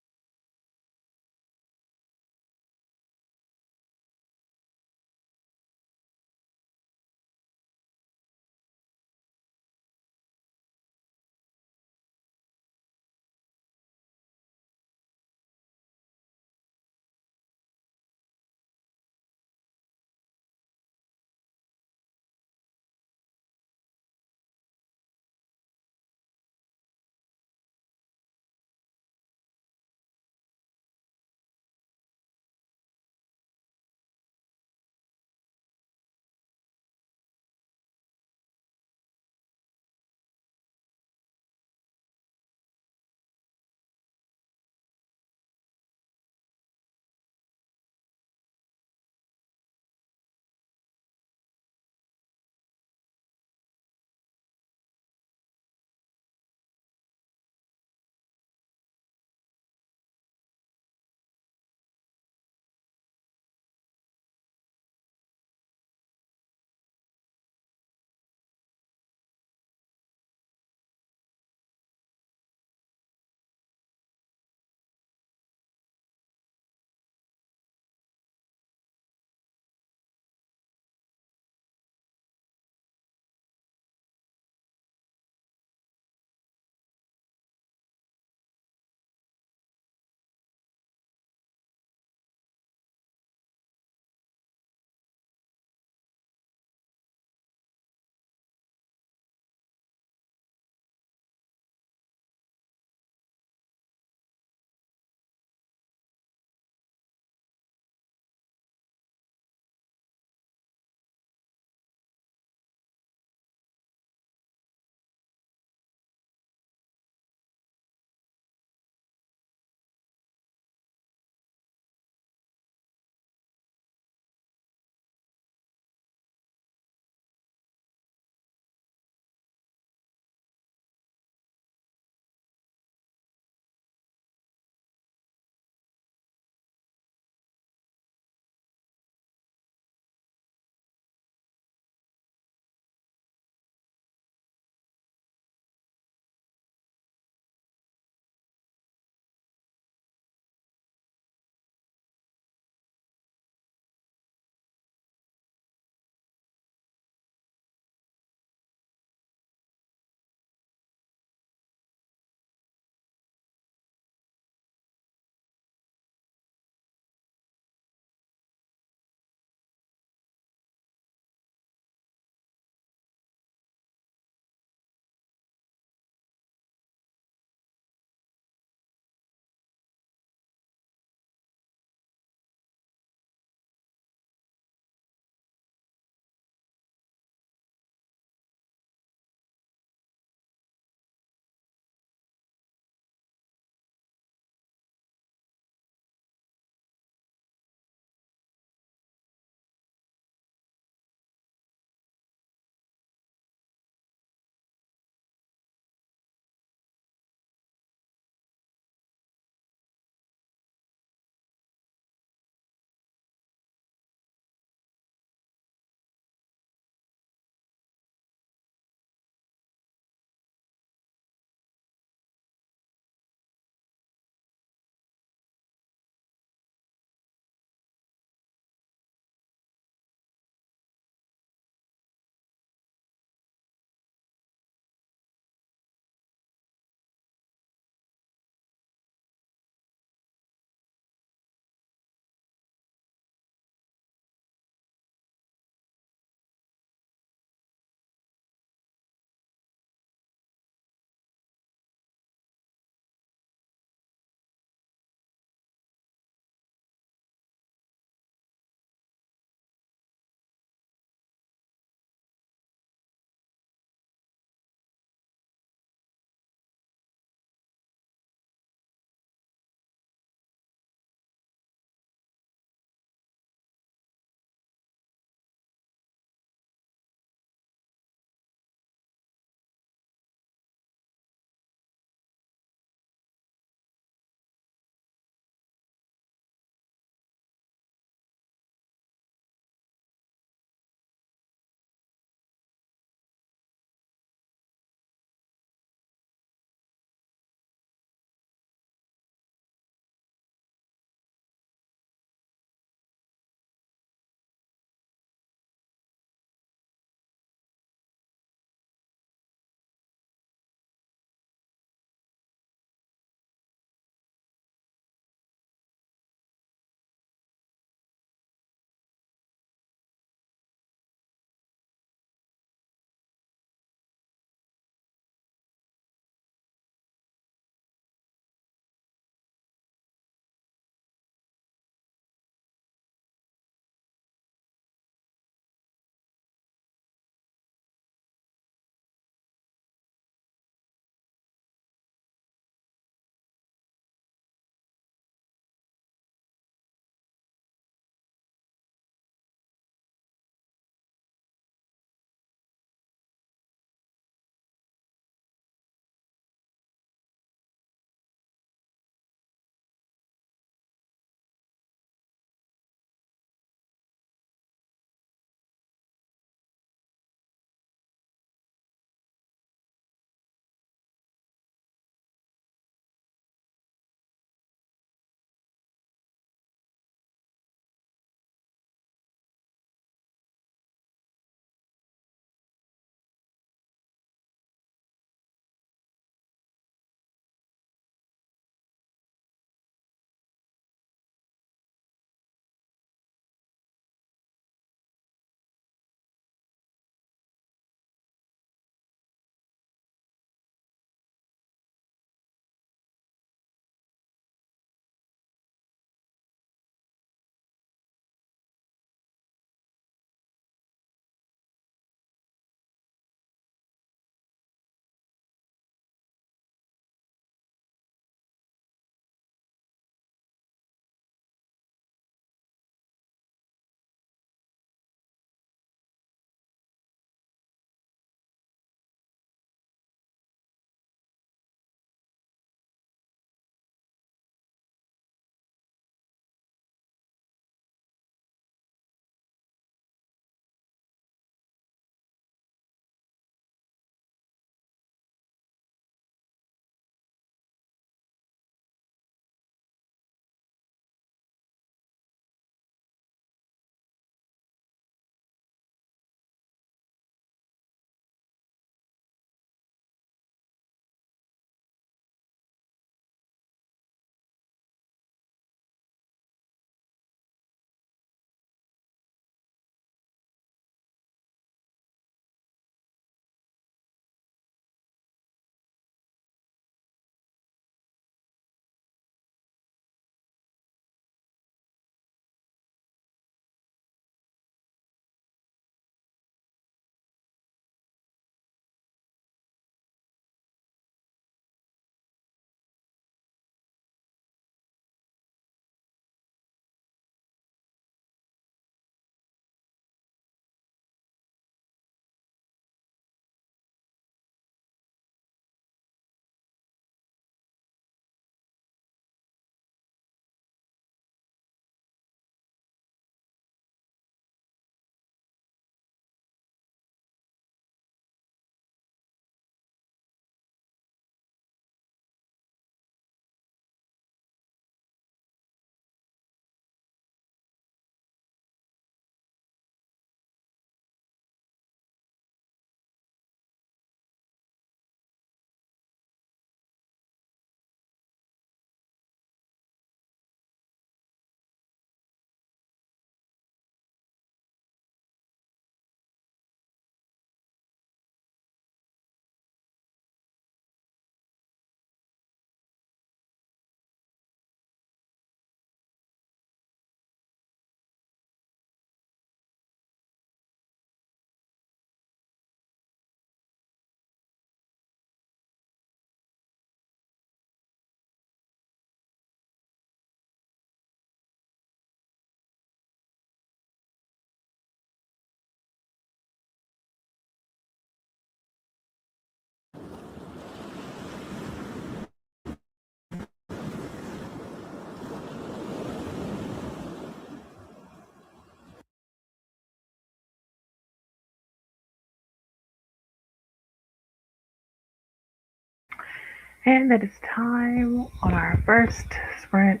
And that is time on our first sprint.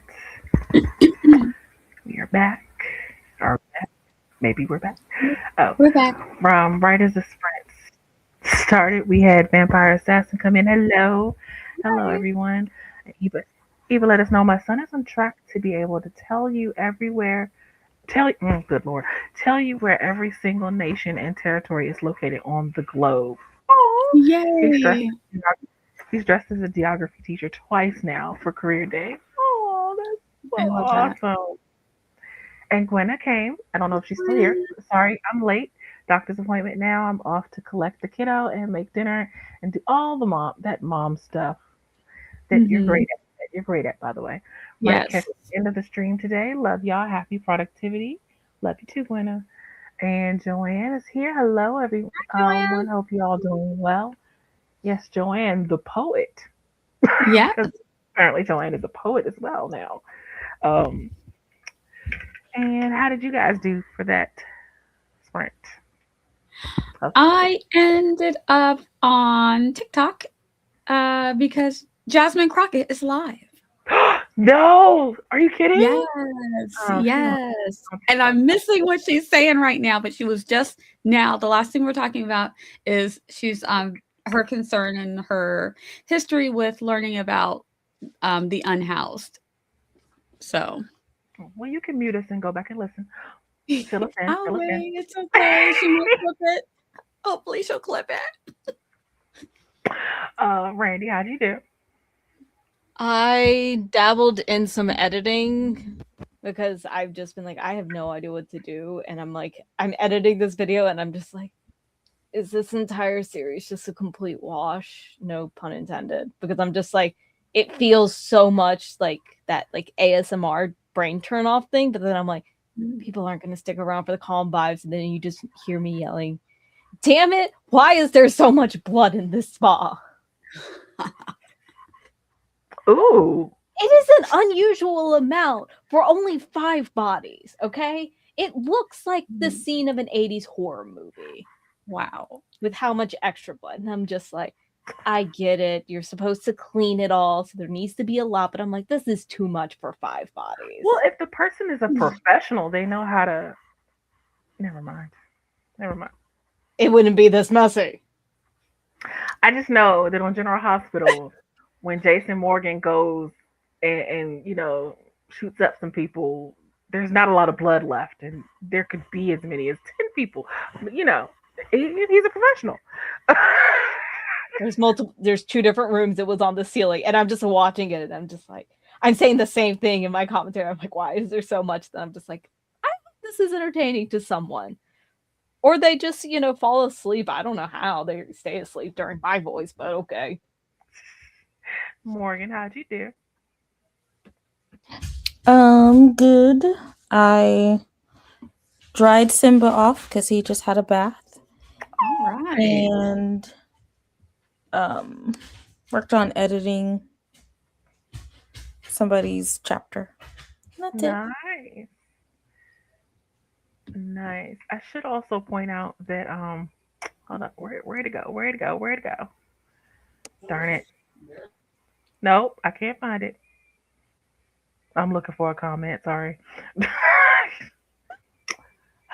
We are back. Or maybe we're back. Oh, We're back. right as the sprint started, we had Vampire Assassin come in. Hello. Hello, everyone. Eva let us know my son is on track to be able to tell you everywhere. Good Lord. Tell you where every single nation and territory is located on the globe. Oh, he's dressed. Yay. He's dressed as a geography teacher twice now for career day. Oh, that's I so love that. awesome. And Gwynna came. I don't know if she's still here. Sorry, I'm late. Doctor's appointment now. I'm off to collect the kiddo and make dinner and do all that mom stuff that you're Mhm. great at. That you're great at, by the way. Might catch Yes. the end of the stream today. Love y'all. Happy productivity. Love you too, Gwynna. And Joanne is here. Hello, everyone. Joanne. Hope you all doing well. Yes, Joanne, the poet. Yeah. Because apparently Joanne is a poet as well now. Um, and how did you guys do for that sprint? I ended up on TikTok because Jasmine Crockett is live. No, are you kidding? Yes, Oh, yes. And I'm missing what she's saying right now, but she was just now. The last thing we're talking about is she's her concern and her history with learning about the unhoused. So Well, you can mute us and go back and listen. Fill us in. I'll Fill us in. wait. It's okay. She might clip it. Hopefully she'll clip it. Randy, how'd you do? I dabbled in some editing because I've just been like, I have no idea what to do. And I'm editing this video and I'm just like, is this entire series just a complete wash? No pun intended. Because I'm just like, it feels so much like that like ASMR brain turn off thing. But then I'm like, people aren't going to stick around for the calm vibes. And then you just hear me yelling, damn it, why is there so much blood in this spa? Ooh. It is an unusual amount for only 5 bodies, okay? It looks like the scene of an 80s horror movie. Wow. With how much extra blood. And I'm just like, I get it. You're supposed to clean it all, so there needs to be a lot. But I'm like, this is too much for 5 bodies. Well, if the person is a professional, they know how to. Never mind. It wouldn't be this messy. I just know that on General Hospital, when Jason Morgan goes and shoots up some people, there's not a lot of blood left, and there could be as many as 10 people. But he's a professional. There's 2 different rooms. It was on the ceiling, and I'm just watching it, and I'm just like, I'm saying the same thing in my commentary. I'm like, why is there so much? That I'm just like, I hope this is entertaining to someone. Or they just, fall asleep. I don't know how they stay asleep during my voice, but okay. Morgan, how'd you do? Good. I dried Simba off because he just had a bath. All right. And worked on editing somebody's chapter. That's it. Nice. I should also point out that hold on, where to go? Darn it. Nope, I can't find it. I'm looking for a comment, sorry.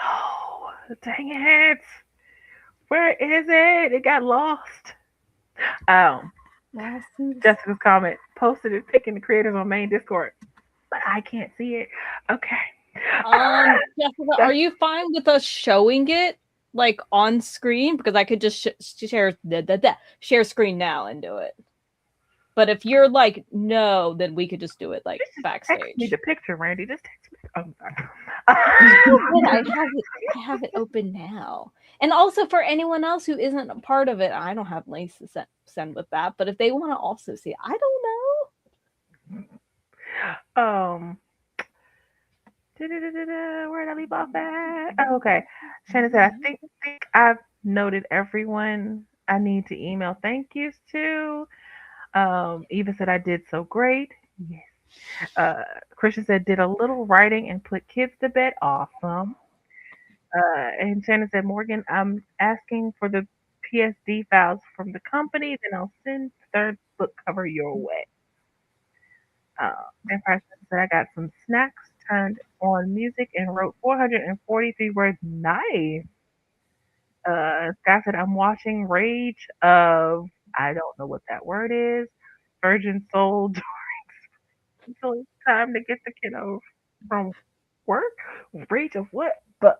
Oh, dang it. Where is it? It got lost. Jessica's comment posted it picking the creators on main Discord, but I can't see it. Okay. Jessica, are you fine with us showing it like on screen? Because I could just share screen now and do it. But if you're like no, then we could just do it like backstage. Text me the picture, Randy. Just text me. Oh, sorry. I have it open now. And also for anyone else who isn't a part of it, I don't have links to send with that. But if they want to also see it, I don't know. Where did I leave off at? Oh, okay. Shannon said, I think I've noted everyone I need to email thank yous to. Eva said, I did so great. Yes. Christian said, did a little writing and put kids to bed. Awesome. And Shannon said, Morgan, I'm asking for the PSD files from the company, then I'll send the third book cover your way. Vampire said I got some snacks, turned on music, and wrote 443 words. Nice. Scott said I'm watching Rage of, I don't know what that word is, Virgin Soul until it's time to get the kiddo from work. Rage of what? But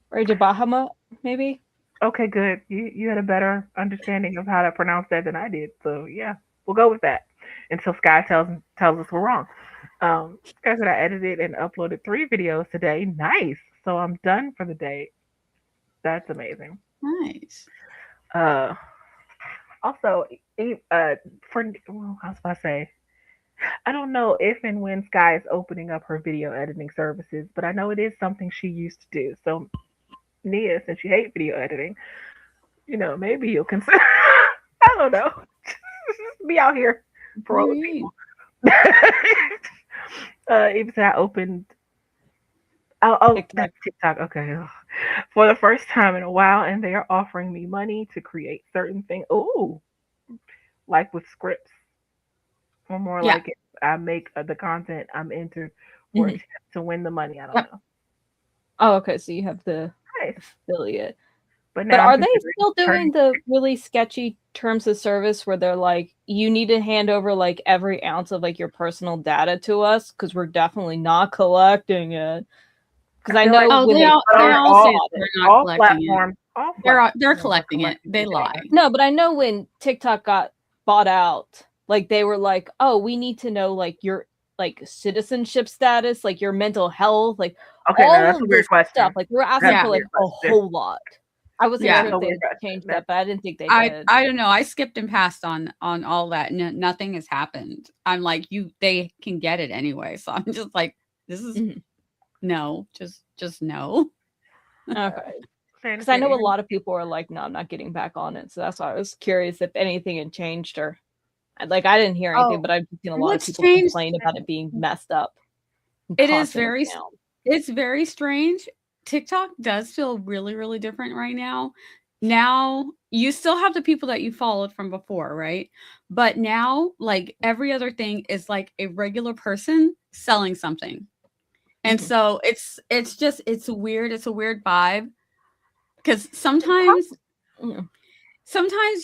Rage of Bahamut, maybe? okay, good. You had a better understanding of how to pronounce that than I did. So yeah, we'll go with that until Sky tells us we're wrong. Sky said I edited and uploaded 3 videos today. Nice. So I'm done for the day. That's amazing. Nice. Also, for well, I was about to say, I don't know if and when Sky is opening up her video editing services, but I know it is something she used to do. So Nia, since you hate video editing, maybe you'll consider. I don't know. Just be out here for all the people. Even said I opened. Oh, TikTok. that's TikTok. Okay. Ugh. For the first time in a while, and they are offering me money to create certain things. Ooh, like with scripts, or more Yeah. like if I make the content, I'm entered for a chance to win the money. I don't know. Oh, okay. So you have the Nice. affiliate. But But now are I'm they considering still doing turning- the really sketchy terms of service where they're like, you need to hand over like every ounce of like your personal data to us because we're definitely not collecting it? Because I feel know like- Oh, when they all all- say they're not all collecting it. platforms, all They're platforms are collecting it. They collecting lie. data. No, but I know when TikTok got bought out, like they were like, oh, we need to know like your like citizenship status, like your mental health, like Okay, all no, that's a of weird this question. stuff. Like we're asking That's for a like weird a question. whole lot. I wasn't Yeah. sure That's a if they weird had question. changed that, but I didn't think they I did. don't know. I skipped and passed on all that. Nothing has happened. I'm like, they can get it anyway. So I'm just like, this is no, just no. Okay. Because I know a lot of people are like, no, I'm not getting back on it. So that's why I was curious if anything had changed or like I didn't hear anything, Oh, but I've seen a lot of what's people changed- complain about it being messed up. and It is constantly very down. It's very strange. TikTok does feel really, really different right now. Now, you still have the people that you followed from before, right? But now, like every other thing is like a regular person selling something. And so it's weird. It's a weird vibe. Because sometimes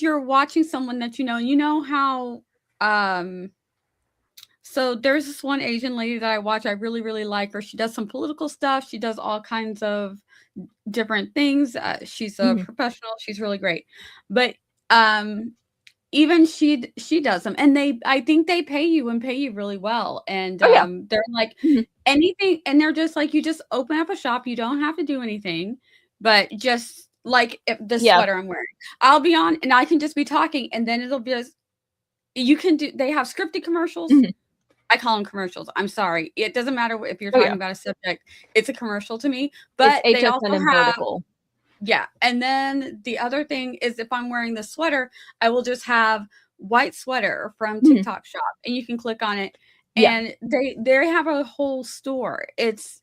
you're watching someone that you know how so there's this one Asian lady that I watch. I really, really like her. She does some political stuff. She does all kinds of different things. She's a professional. She's really great. But even she does them, and I think they pay you really well. And they're like anything, and they're just like, you just open up a shop. You don't have to do anything, but just like if the sweater I'm wearing, I'll be on, and I can just be talking, and then it'll be just you can do. They have scripted commercials. I call them commercials. I'm sorry. It doesn't matter if you're talking about a subject. It's a commercial to me. But it's they HSN also and have vertical. Yeah. And then the other thing is if I'm wearing the sweater, I will just have white sweater from TikTok shop and you can click on it. And they have a whole store. It's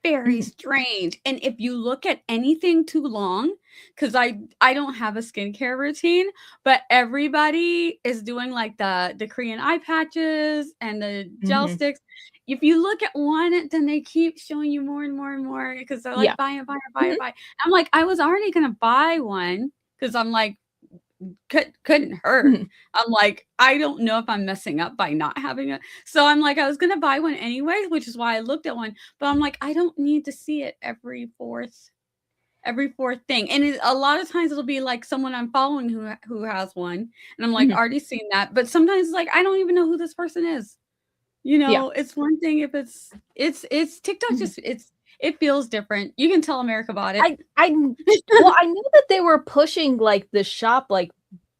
very strange. And if you look at anything too long, because I don't have a skincare routine, but everybody is doing like the Korean eye patches and the gel sticks. If you look at one, then they keep showing you more and more and more because they're like, buy it. I'm like, I was already gonna buy one because I'm like, couldn't hurt. I'm like, I don't know if I'm messing up by not having it. So I'm like, I was gonna buy one anyway, which is why I looked at one. But I'm like, I don't need to see it every fourth thing. And a lot of times it'll be like someone I'm following who has one, and I'm like, already seen that. But sometimes it's like I don't even know who this person is. It's one thing if it's TikTok. Just it feels different. You can tell America bought it. I knew that they were pushing like the shop like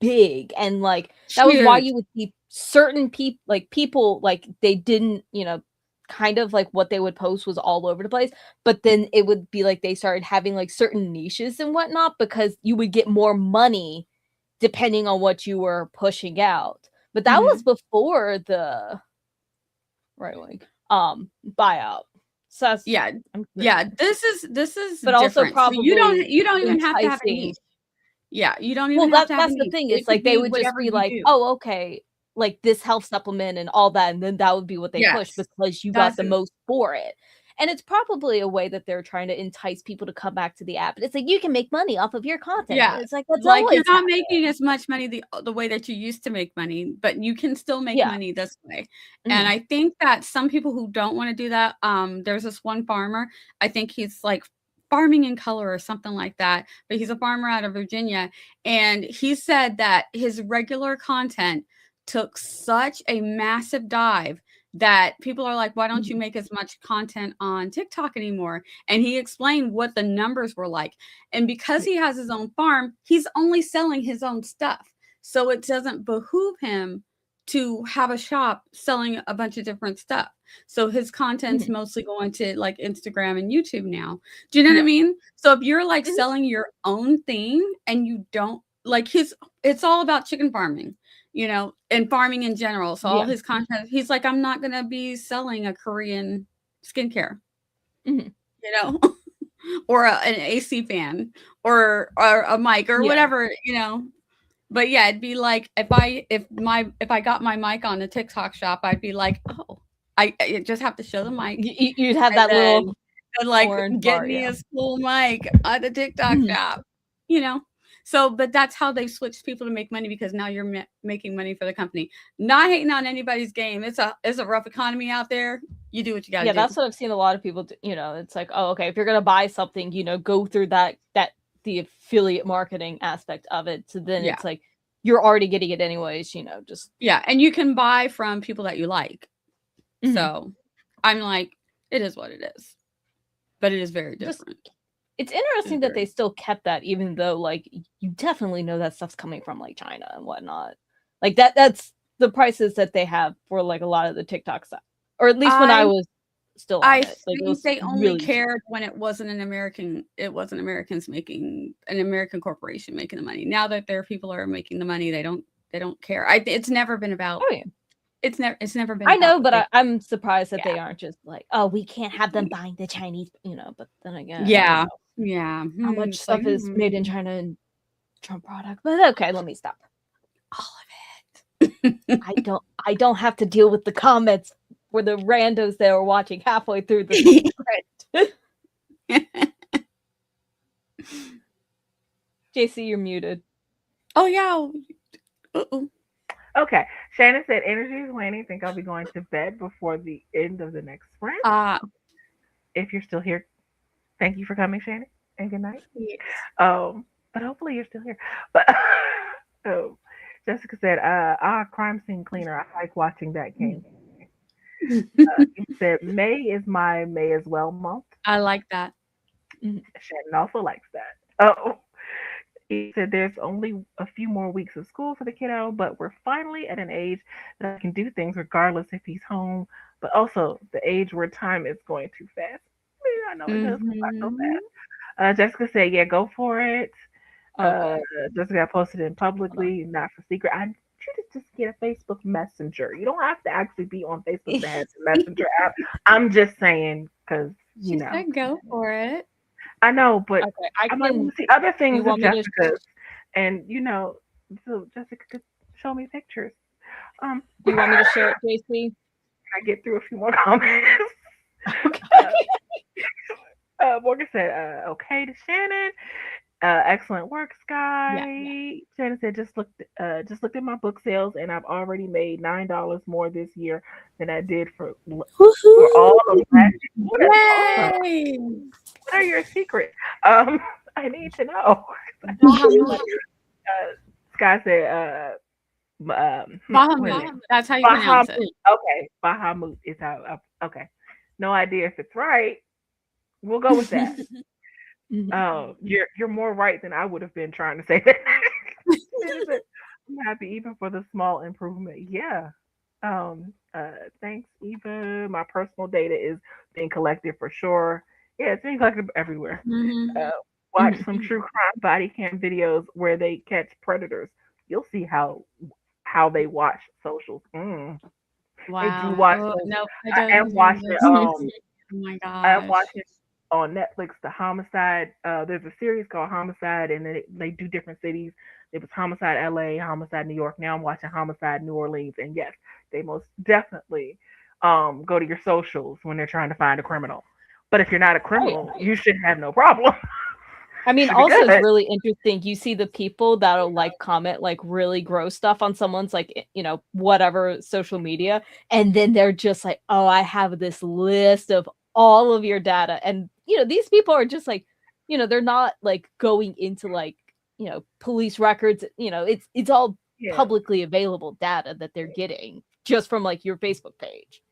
big and like that was why you would see certain people like they didn't kind of like what they would post was all over the place, but then it would be like they started having like certain niches and whatnot because you would get more money depending on what you were pushing out. But that was before the buyout. So that's, this is but also different. probably So you don't even have to have a enticing. niche. Yeah, you don't even Well, have to have a that's the name. thing. It It's could like they be would just whatever be you like, do. "Oh, okay, like this health supplement and all that," and then that would be what they push Yes. because you got That's the it. most for it. And it's probably a way that they're trying to entice people to come back to the app. And it's like you can make money off of your content. Yeah. And it's like that's Like, you're always not happened. making as much money the way that you used to make money, but you can still make Yeah. money this way. Mhm. And I think that some people who don't wanna do that, there's this one farmer, I think he's, like, farming in color or something like that, but he's a farmer out of Virginia, and he said that his regular content took such a massive dive that people are like, "Why don't you make as much content on TikTok anymore?" And he explained what the numbers were like. And because he has his own farm, he's only selling his own stuff. So it doesn't behoove him to have a shop selling a bunch of different stuff. So his content's mostly going to like Instagram and YouTube now. Do you know what I mean? So if you're like selling your own thing and you don't like it's all about chicken farming, and farming in general. So all Yeah. his content, he's like, I'm not gonna be selling a Korean skincare, Mhm. or an AC fan or a mic or Yeah. whatever. But yeah, it'd be like if I got my mic on the TikTok shop, I'd be like, oh, I just have to show the mic, You'd have and that little then like orange get bar, me yeah. a cool mic at the TikTok Mhm. shop, you know. So, but that's how they switched people to make money because now you're making money for the company. Not hating on anybody's game. It's a rough economy out there. You do what you got to Yeah, do. that's what I've seen a lot of people do. It's like, oh, okay, if you're gonna buy something, go through the affiliate marketing aspect of it. So then Yeah. it's like you're already getting it anyways, just Yeah, and you can buy from people that you like. Mhm. So, I'm like, it is what it is. But it is very different. It's interesting that they still kept that, even though like you definitely know that stuff's coming from like China and whatnot. Like that's the prices that they have for like a lot of the TikTok stuff. Or at least when I was still on I it. Like, it think was they only really cared when it wasn't Americans making an American corporation making the money. Now that their people are making the money, they don't care. It's never been about Oh yeah. It's never been I about know, what but they I'm surprised that they aren't just like, oh, we can't have them buying the Chinese, but then again, Yeah. Yeah. how much It's stuff like, is made in China and Trump product. But okay, let me stop. all of it. I don't have to deal with the comments for the randos that are watching halfway through the script. JC, you're muted. Oh yeah. Uh-oh. Okay. Shannon said energy is waning. Think I'll be going to bed before the end of the next sprint. If you're still here, thank you for coming, Shannon, and good night. Yes. But hopefully you're still here. But Jessica said, crime scene cleaner. I like watching that game. He said May is my May as well month. I like that. Shannon also likes that. Oh, he said there's only a few more weeks of school for the kiddo, but we're finally at an age that I can do things regardless if he's home, but also the age where time is going too fast. I know it does go so fast. Jessica said, yeah, go for it. Jessica posted it publicly, not for secret. I should just get a Facebook Messenger. You don't have to actually be on Facebook to have the Messenger app. I'm just saying because She said go for it. I know, but okay, I might want to see other things of Jessica's, and so Jessica could show me pictures. Do you want me to share it, JC? I get through a few more comments. Okay. Morgan said, "Okay to Shannon. Excellent work, Sky." Yeah. Shannon said, just looked at my book sales, and I've already made $9 more this year than I did for all of last year. Awesome. What are your secrets? I need to know. Sky said, Bahamut. That's how you pronounce it. Okay, Bahamut is how. Okay, no idea if it's right. We'll go with that. You're more right than I would have been trying to say that. I'm happy even for the small improvement. Yeah. Thanks, Eva. My personal data is being collected for sure. Yeah, it's being collected everywhere. Watch some true crime body cam videos where they catch predators. You'll see how they watch socials. Wow. I do watch. No, I am watching. oh my god. I am watching on Netflix, the homicide. There's a series called Homicide, and then they do different cities. It was Homicide LA, Homicide New York. Now I'm watching Homicide New Orleans, and yes, they most definitely go to your socials when they're trying to find a criminal. But if you're not a criminal, you should have no problem. I mean, Should be also good. it's really interesting. You see the people that'll like comment like really gross stuff on someone's like, you know, whatever social media, and then they're just like, "Oh, I have this list of all of your data," and you know, these people are just like, you know, they're not like going into like, you know, police records. You know, it's all Yeah. publicly available data that they're getting just from like your Facebook page,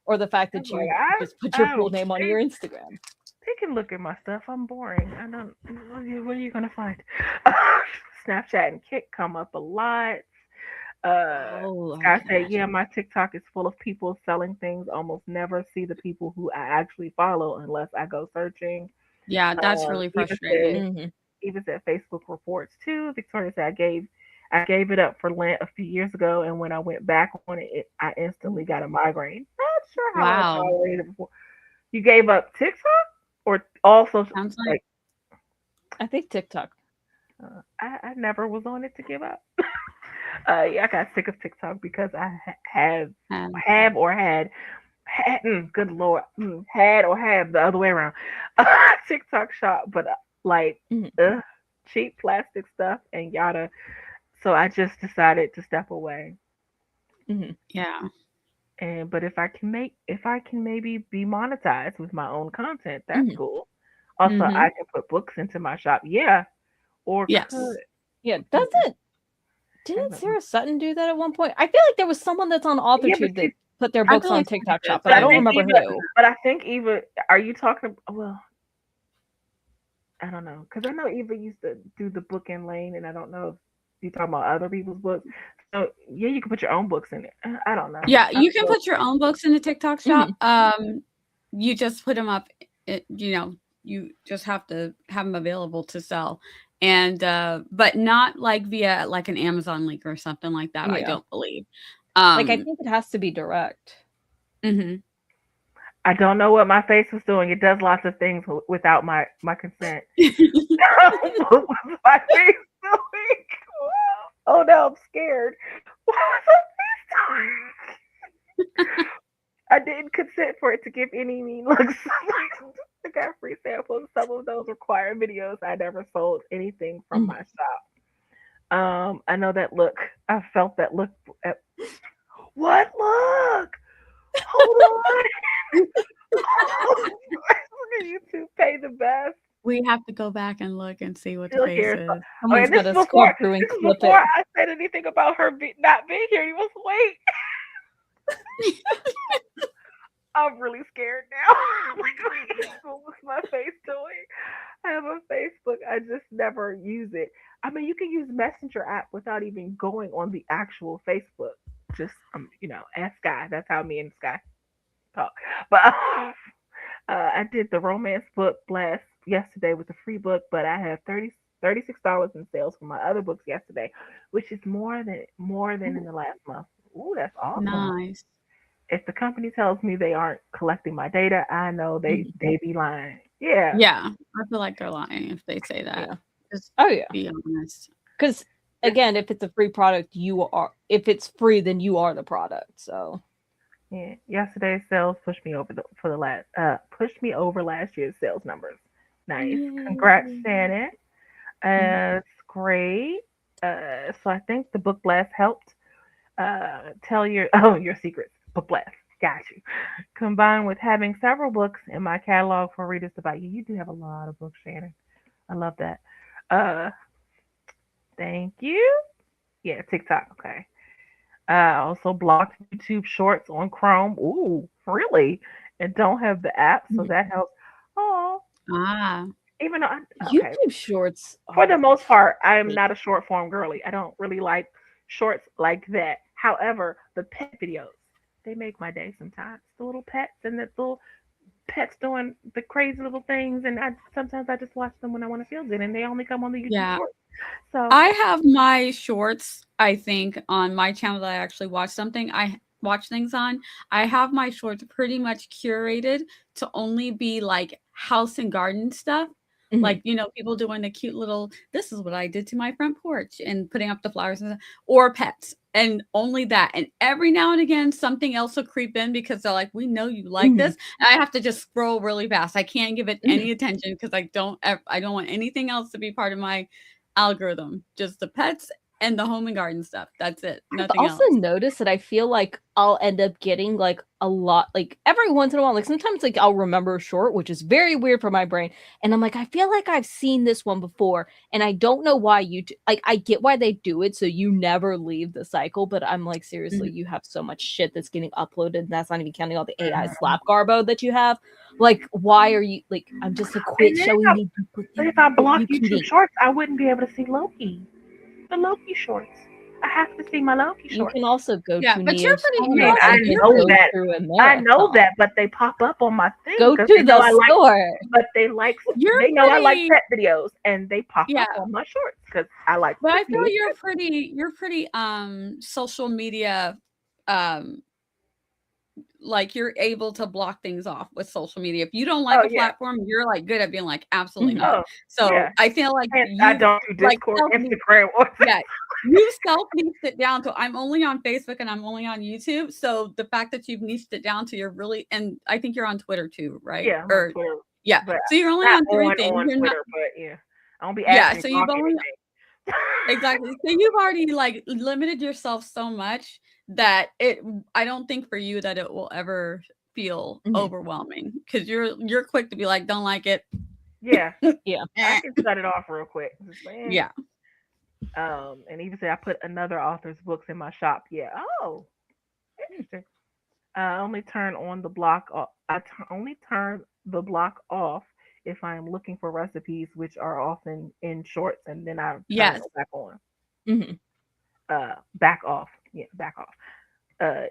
or the fact that I'm like, you just put your full name on your Instagram. They can look at my stuff. I'm boring. I don't. What are you gonna find? Snapchat and Kik come up a lot. I say, yeah, my TikTok is full of people selling things. Almost never see the people who I actually follow unless I go searching. Yeah, that's really frustrating. Even said Facebook reports too. Victoria said I gave it up for Lent a few years ago, and when I went back on it, I instantly got a migraine. Not sure how I tolerated it before. You gave up TikTok or also Sounds like I think TikTok. I never was on it to give up. Yeah, I got sick of TikTok because I had good lord, had or have the other way around. TikTok shop, but like cheap plastic stuff and yada. So I just decided to step away. Yeah. And but if I can maybe be monetized with my own content, that's cool. Also, I can put books into my shop. Yeah. Or yes. Yeah, didn't Sarah Sutton do that at one point? I feel like there was someone that's on AuthorTube that put their books on TikTok shop, but I don't remember who. But I think Eva, are you talking? Well, I don't know, because I know Eva used to do the book in lane, and I don't know if you're talking about other people's books. So yeah, you can put your own books in it. I don't know. Yeah, you can put your own books in the TikTok shop. You just put them up. You know, you just have to have them available to sell, and but not like via like an Amazon link or something like that. I don't believe. Like I think it has to be direct. I don't know what my face was doing. It does lots of things without my consent. What was my face doing? Oh no, I'm scared. What was my face doing? I didn't consent for it to give any mean looks. I got free samples. Some of those require videos. I never sold anything from my shop. I know that look. I felt that look. What look? Hold on. YouTube pay the best. We have to go back and look and see what the face is. Someone's got to before it. I said anything about her not being here. He was wait. I'm really scared now. What was my face doing? I have a Facebook. I just never use it. I mean, you can use Messenger app without even going on the actual Facebook. Just ask Sky. That's how me and Sky talk. But I did the romance book blast yesterday with a free book, but I have $36 in sales for my other books yesterday, which is more than in the last month. Ooh, that's awesome. Nice. If the company tells me they aren't collecting my data, I know they be lying. Yeah. Yeah. I feel like they're lying if they say that. Yeah. Just be honest. Because again, if it's a free product, if it's free, then you are the product. So yeah, yesterday's sales pushed me over last year's sales numbers. Nice. Congrats, Shannon. It's great. So I think the book blast helped tell your secrets. Book blast. Got you. Combined with having several books in my catalog for readers to buy. You do have a lot of books, Shannon. I love that. Thank you. Yeah, TikTok. Okay. Also blocked YouTube Shorts on Chrome. Ooh, really? And don't have the app, so that helps. Oh. Even though YouTube Shorts. For the most part, I am not a short form girly. I don't really like shorts like that. However, the pet videos, they make my day sometimes. The little pets and the little pets doing the crazy little things, and sometimes I just watch them when I want to feel good, and they only come on the YouTube Shorts. So I have my shorts, I think, on my channel that I actually watch things on. I have my shorts pretty much curated to only be like house and garden stuff. Mhm. Like, people doing the cute little, this is what I did to my front porch and putting up the flowers and stuff, or pets, and only that. And every now and again, something else will creep in because they're like, we know you like this. And I have to just scroll really fast. I can't give it any attention because I don't want anything else to be part of my algorithm. Just the pets and the home and garden stuff. That's it. I've Nothing also else. noticed that I feel like I'll end up getting like a lot, like every once in a while, like sometimes like I'll remember a short, which is very weird for my brain. And I'm like, I feel like I've seen this one before. And I don't know why like, I get why they do it. So you never leave the cycle. But I'm like, seriously, you have so much shit that's getting uploaded. And that's not even counting all the AI slap garbo that you have. Like, why are you like, I'm just a quit showing me. If I block YouTube shorts, I wouldn't be able to see Loki. The Loki shorts. I have to see my Loki shorts. You can also go Yeah, to but you're Nia's pretty. channel I and just know go that. through a I know marathon. that, but they pop up on my thing. Go to they know I the like, store. but they like. You're They know I like pretty- pet videos, and they pop Yeah. up on my shorts because I like. But I pet feel videos. you're pretty social media like you're able to block things off with social media. If you don't like a platform, you're like good at being like absolutely not. So I feel like I don't do Discord, Instagram, or you self-niched it down to I'm only on Facebook and I'm only on YouTube. So the fact that you've niched it down to you're really, and I think you're on Twitter too, right? Yeah, I'm on Twitter. Yeah. But so you're only on three things. On you're Twitter, not, but yeah, I don't be asking. Yeah. So you've only exactly. So you've already like limited yourself so much that I don't think for you that it will ever feel overwhelming because you're quick to be like, don't like it. Yeah. Yeah. I can cut it off real quick. Yeah. And even say I put another author's books in my shop. Yeah. Oh, interesting. I only turn on the block off. Only turn the block off if I am looking for recipes, which are often in shorts, and then I turn it back on. Back off. Yeah, back off.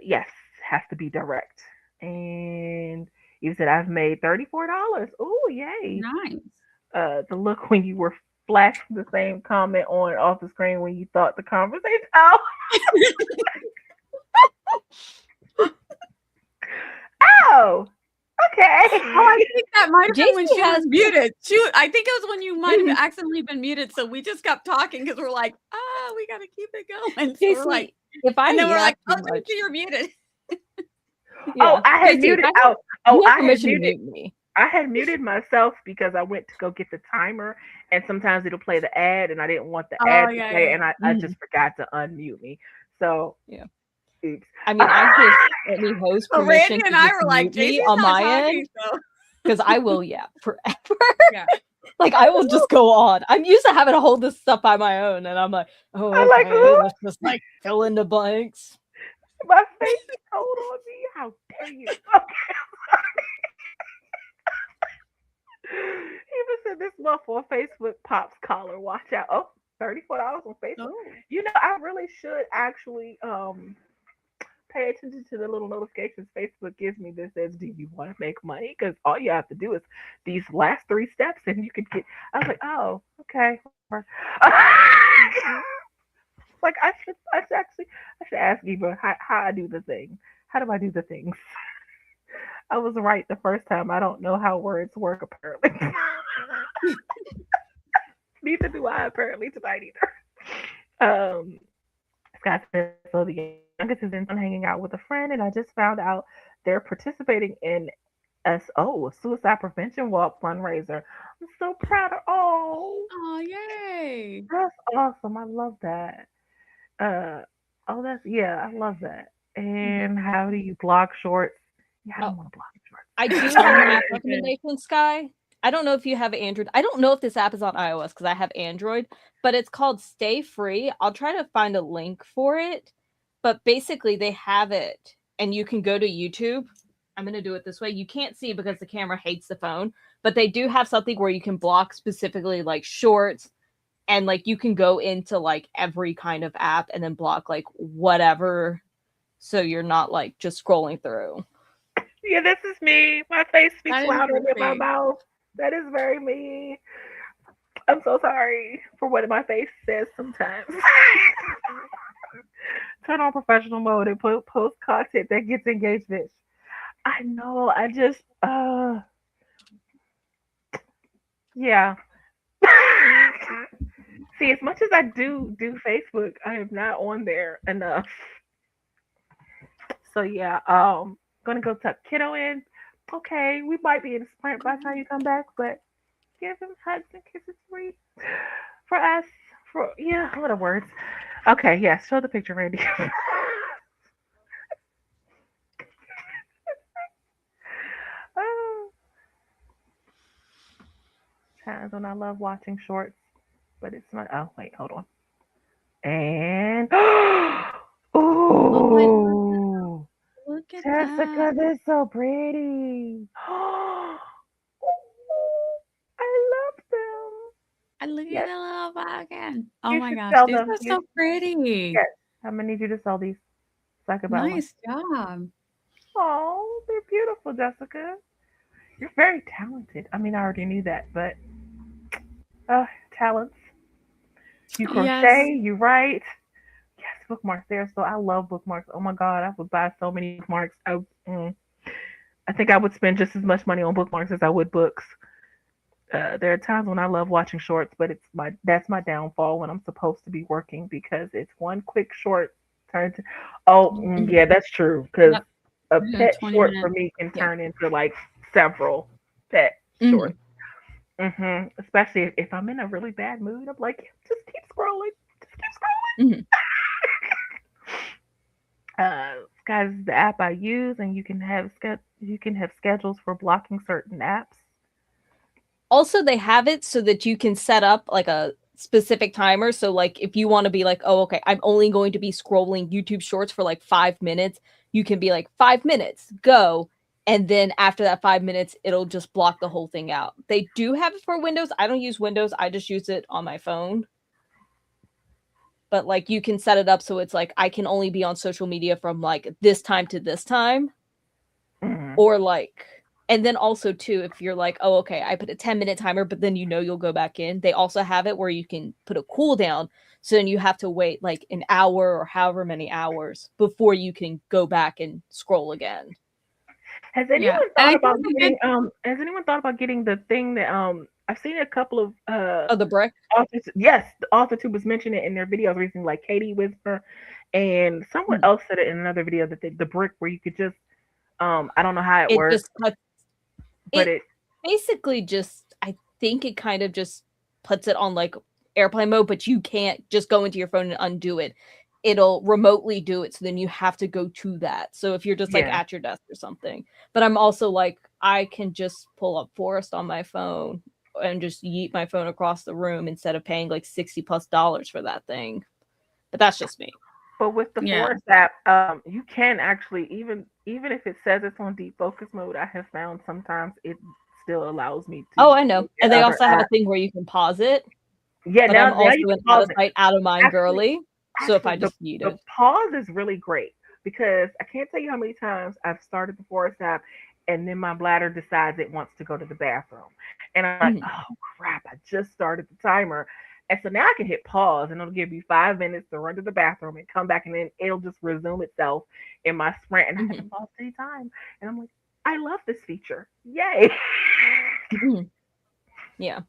Yes, has to be direct. And you said I've made $34. Oh, yay! Nice. The look when you were flashing the same comment on off the screen when you thought the conversation out. Oh, okay. Oh, I think that might have been when she has was muted. Shoot, I think it was when you might have accidentally been muted. So we just kept talking because we're like, we got to keep it going. So we're like, and then we're like, you're muted. Oh, I had muted. I had muted me. I had muted myself because I went to go get the timer, and sometimes it'll play the ad, and I didn't want the ad to play, and I just forgot to unmute me. So oops. I mean, I give any host permission Randy and I were like, me on my end because I will forever. Like I will just go on. I'm used to having to hold this stuff by my own, and I'm like, let's just like fill in the blanks. My face is cold on me. How dare you? Even said this month on Facebook pops collar. Watch out. Oh, $34 on Facebook. Oh. You know, I really should actually pay attention to the little notifications Facebook gives me that says, do you want to make money? Because all you have to do is these last 3 steps and you could get. I was like, oh, okay. Like I should ask Eva how I do the thing. How do I do the things? I was right the first time. I don't know how words work apparently. Neither do I apparently tonight either. Scott says, so the youngest is in hanging out with a friend, and I just found out they're participating in a suicide prevention walk fundraiser. I'm so proud of yay. That's awesome. I love that. I love that. And how do you block shorts? Yeah, I don't want to block shorts. I do have an app recommendation, Sky. I don't know if you have Android. I don't know if this app is on iOS because I have Android, but it's called Stay Free. I'll try to find a link for it. But basically, they have it, and you can go to YouTube. I'm going to do it this way. You can't see because the camera hates the phone, but they do have something where you can block specifically like shorts, and like you can go into like every kind of app and then block like whatever, so you're not like just scrolling through. Yeah, this is me. My face speaks louder than my mouth. That is very me. I'm so sorry for what my face says sometimes. Turn on professional mode and post content that gets engagement. I know. I just Yeah. See, as much as I do Facebook, I am not on there enough. So yeah, gonna go tuck kiddo in. Okay, we might be in a sprint by the time you come back, but give him hugs and kisses for us. For yeah, what a words. Okay, yeah, show the picture, Randy. Oh, times when I love watching shorts, but it's not. Oh wait, hold on. And Oh my God, oh, look at Jessica, that. this is so pretty. I love them. And look at Yes, the little wagon. Oh you my should gosh, sell these them. are so pretty. Yes, I'm gonna need you to sell these so I can buy one. Nice job. Oh, they're beautiful, Jessica. You're very talented. I mean, I already knew that, but talents. You Yes. crochet, you write. Yes, bookmarks. There, so I love bookmarks. Oh my god, I would buy so many bookmarks. I think I would spend just as much money on bookmarks as I would books. There are times when I love watching shorts, but that's my downfall when I'm supposed to be working because it's one quick short turn to. Oh, Mhm. yeah, that's true. Because Yep. a We got a pet 20 short for minute. me can Yeah. turn into like several pet Mhm. shorts. Especially if I'm in a really bad mood, I'm like, just keep scrolling, just keep scrolling. Mhm. Guys, the app I use, and you can have schedules for blocking certain apps. Also, they have it so that you can set up like a specific timer. So, like, if you want to be like, oh, okay, I'm only going to be scrolling YouTube Shorts for like 5 minutes, you can be like, 5 minutes, go. And then after that 5 minutes, it'll just block the whole thing out. They do have it for Windows. I don't use Windows, I just use it on my phone. But like, you can set it up so it's like, I can only be on social media from like this time to this time. Mhm. Or like, and then also too, if you're like, oh, okay, I put a 10-minute timer, but then you'll go back in. They also have it where you can put a cooldown. So then you have to wait like an hour or however many hours before you can go back and scroll again. Has Yeah. anyone And thought I about think a good getting Has anyone thought about getting the thing that I've seen a couple of Oh, the brick? authors, yes, the author tubers mention it in their videos recently, like Katie Whisper, and someone Mhm. else said it in another video that the brick where you could just I don't know how it It works, just cuts but it basically just, I think it kind of just puts it on like airplane mode, but you can't just go into your phone and undo it. It'll remotely do it. So then you have to go to that. So if you're just like yeah. at your desk or something, but I'm also like, I can just pull up Forest on my phone and just yeet my phone across the room instead of paying like $60+ for that thing. But that's just me. But with the yeah. Forest app, you can actually even if it says it's on deep focus mode, I have found sometimes it still allows me Oh, to I know. look And at they other also have a apps. thing where you can pause it, Yeah, but I'm now also you an can out pause of it. sight, out of mind Actually, girly. So if I actually, just the yeeted. pause is really great because I can't tell you how many times I've started the Forest app and then my bladder decides it wants to go to the bathroom. And I'm like, Mhm. oh crap, I just started the timer. And so now I can hit pause and it'll give you 5 minutes to run to the bathroom and come back and then it'll just resume itself in my sprint and I haven't Mhm. paused any time. And I'm like, I love this feature. Yay. Mhm. Yeah.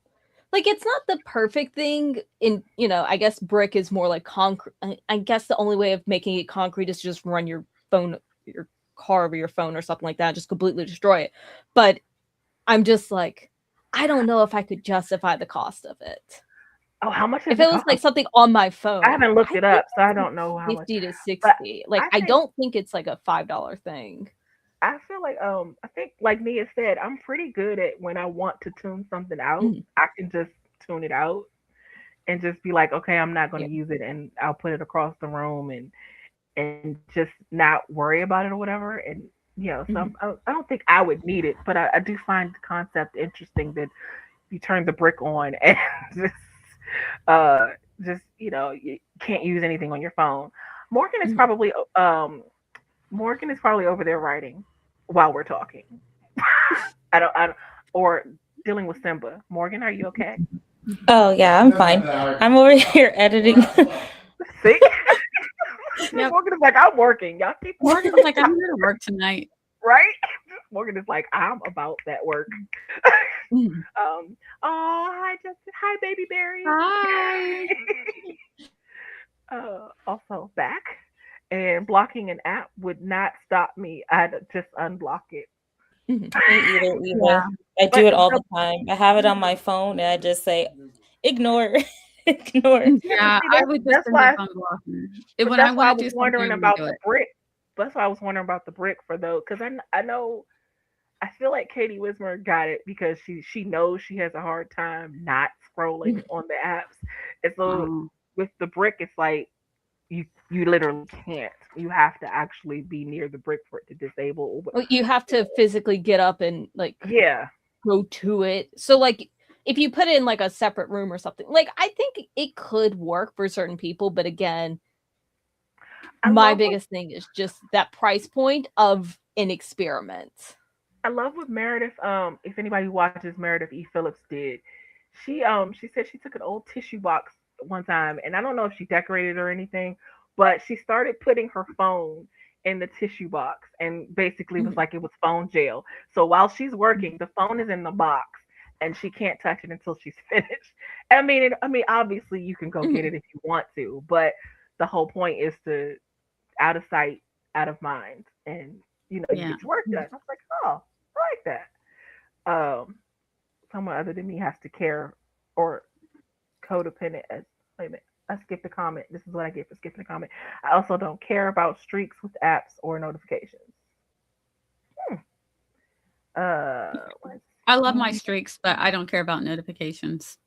Like, it's not the perfect thing in, I guess brick is more like concrete. I guess the only way of making it concrete is to just run your phone, your car over your phone or something like that, just completely destroy it. But I'm just like, I don't know if I could justify the cost of it. Oh, how much does If it it was cost? like something on my I phone, haven't looked I it think up, so I it's like don't know how much. 50 to But 60. Like, I I think don't think it's like a $5 thing. I feel like I think like Nia said, I'm pretty good at when I want to tune something out, Mhm. I can just tune it out and just be like, okay, I'm not going Yeah. to use it, and I'll put it across the room and just not worry about it or whatever. And so Mhm. I don't think I would need it, but I do find the concept interesting that you turn the brick on and just uh you can't use anything on your phone. Morgan is Mhm. probably Morgan is probably over there writing while we're talking. I don't, or dealing with Simba. Morgan, are you okay? Oh yeah, I'm fine. I'm over here editing. Sick? Yep. Morgan is like, I'm working. Y'all keep working, Morgan's like, I'm here to work tonight. right? Morgan is like, I'm about that work. Mhm. Oh, hi, Justin. Hi, baby berry. Hi. Also back. And blocking an app would not stop me. I'd just unblock it. Me either, Yeah. I do But it all the time. I have it on my phone and I just say, ignore, ignore. Yeah, see, I would just that's end why up unblocking it. but When I that's why I want to was do something, wondering I'm gonna about do the it. brick. That's why I was wondering about the brick for those, because I know I feel like Katie Wismer got it because she knows she has a hard time not scrolling on the apps, and so Um, with the brick, it's like you literally can't. You have to actually be near the brick for it to disable. Well, you have to physically get up and like Yeah, go to it. So like if you put it in like a separate room or something, like I think it could work for certain people, but again, I my love what biggest thing is just that price point of an experiment. I love what Meredith. If anybody watches Meredith E. Phillips did, she said she took an old tissue box one time, and I don't know if she decorated or anything, but she started putting her phone in the tissue box, and basically was Mhm. like it was phone jail. So while she's working, the phone is in the box, and she can't touch it until she's finished. I mean, obviously you can go get Mhm. it if you want to, but the whole point is to out of sight, out of mind, and you yeah. get your work done. I was like, oh, I like that. Someone other than me has to care or codependent as wait a minute. I skipped a comment. This is what I get for skipping a comment. I also don't care about streaks with apps or notifications. Hmm. Let's I love my see. streaks, but I don't care about notifications.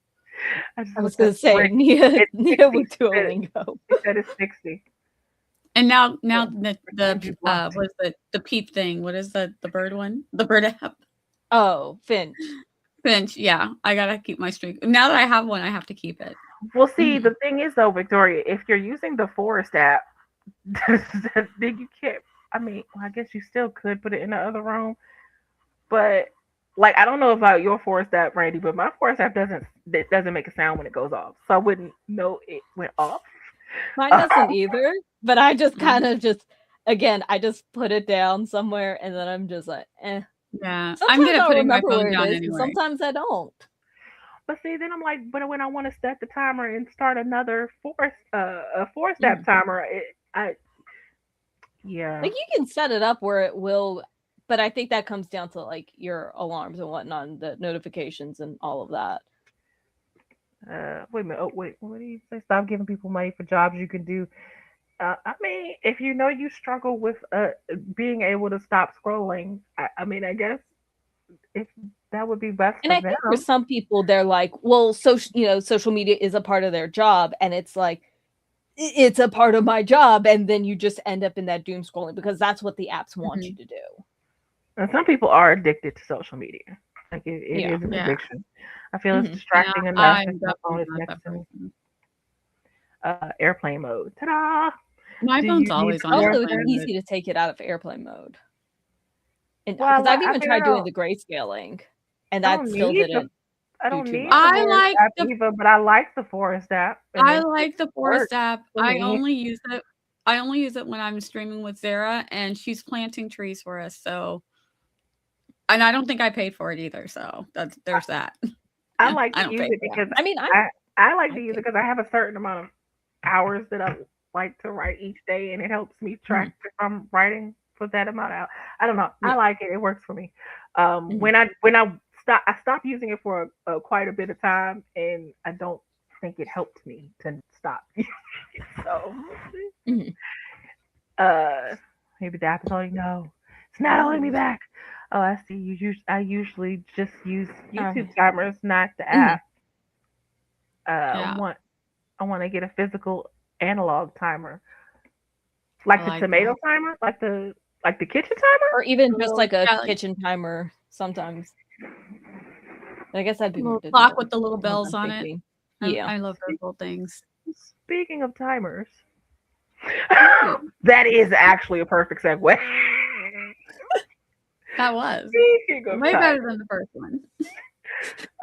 I just I was looked gonna up say brick. Nia It's Nia 60. with Duolingo. She said it's 60. And now Yeah. the what is the peep thing? What is the bird one? The bird app. Oh, Finch. Finch, yeah. I gotta keep my streak. Now that I have one, I have to keep it. Well, see, Mhm. the thing is though, Victoria, if you're using the Forest app, then you can't. I mean, well, I guess you still could put it in the other room, but like I don't know about your Forest app, Randy, but my Forest app doesn't make a sound when it goes off, so I wouldn't know it went off. Mine doesn't either, but I just kind Mhm. of just again, I just put it down somewhere and then I'm just like, eh. Yeah. I'm good Sometimes at I'll putting my remember phone where it down is, and anyway. sometimes I don't. But see, then I'm like, but when I want to set the timer and start another a Forest app Mhm. timer, yeah. Like you can set it up where it will, but I think that comes down to like your alarms and whatnot, and the notifications and all of that. Wait a minute. Oh, wait. What do you say? Stop giving people money for jobs you can do. I mean, if you know you struggle with being able to stop scrolling, I mean, I guess if that would be best And for I think for them. some people, they're like, well, social media is a part of their job, and it's like it's a part of my job, and then you just end up in that doom scrolling because that's what the apps want you Mhm. to do. And some people are addicted to social media. Like it Yeah. is an Yeah. addiction. I feel it's Mhm. Yeah. distracting enough if I'm my phone definitely is not next that to me. person. Airplane mode. Ta-da! My Do phone's you need always the on Also, it's Forest? airplane mode. easy to take it out of airplane mode, and Well, because I've I even mean, tried doing the grayscaling, and I that don't still need the didn't I do don't too need the much. I Forest like app the either, but I like the Forest app, and I it like the works Forest app. for me. I only use it when I'm streaming with Zara, and she's planting trees for us, so and I don't think I paid for it either, so there's that. I like I to don't use pay it for that. because I mean, I like to I use pay. it because I have a certain amount of hours that I like to write each day, and it helps me Mhm. track if I'm writing for that amount out. I don't know. I Yeah. like it. It works for me. Mhm. When I stopped using it for quite a bit of time, and I don't think it helped me to stop. So Mhm. uh, maybe the app is holding no. It's not holding me back. Oh, I see. I usually just use YouTube Okay. timers, not the Mhm. app. Uh, Yeah, want I want to get a physical analog timer, I like the like that. tomato timer, like the kitchen timer. Or even A just little like a Yeah, like kitchen timer sometimes. I guess that'd a be more little clock digital. with the little Now that bells I'm on it. thinking. Yeah. I love those spe- little things. Speaking of timers, Ooh, that is actually a perfect segue. that was Speaking of way better timers, than the first one.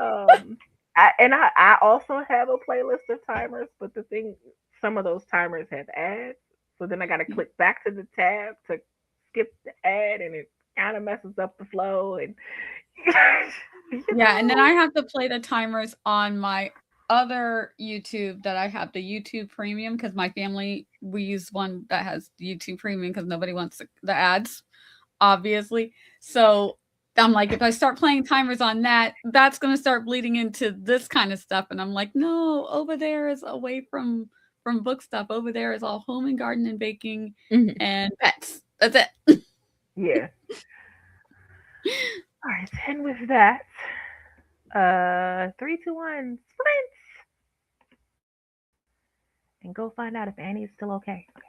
um, I also have a playlist of timers, but the thing, some of those timers have ads, so then I got to click back to the tab to skip the ad, and it kind of messes up the flow. And Yeah, and then I have to play the timers on my other YouTube that I have, the YouTube Premium, because my family, we use one that has YouTube Premium because nobody wants the ads, obviously. So I'm like, if I start playing timers on that, that's going to start bleeding into this kind of stuff. And I'm like, no, over there is away from book stuff. Over there is all home and garden and baking and pets. That's it. yeah. All right, and with that, 3, 2, 1, sprint, and go find out if Annie is still okay. Okay.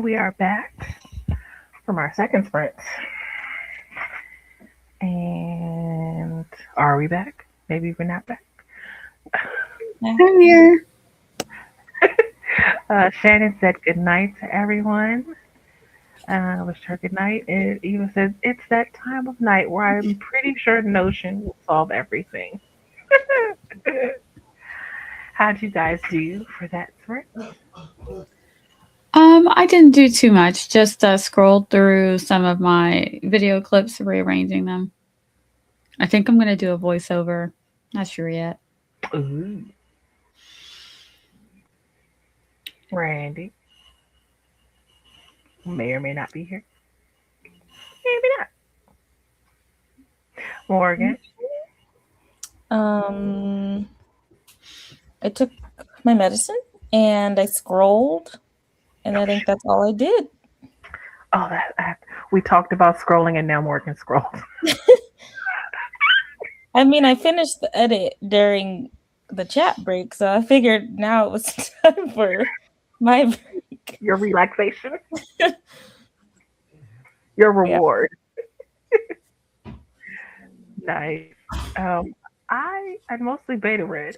we are back from our second sprint. And are we back? Maybe we're not back. I'm here. Shannon said good night to everyone. I wish her good night. It even says it's that time of night where I'm pretty sure Notion will solve everything. How'd you guys do for that sprint? I didn't do too much. Just scrolled through some of my video clips, rearranging them. I think I'm gonna do a voiceover. Not sure yet. Ooh. Randy may or may not be here. Maybe not. Morgan. I took my medicine and I scrolled, and I think that's all I did. Oh, we talked about scrolling, and now Morgan scrolled. I mean, I finished the edit during the chat break, so I figured now it was time for my break. Your relaxation. Your reward. Nice. I mostly beta read,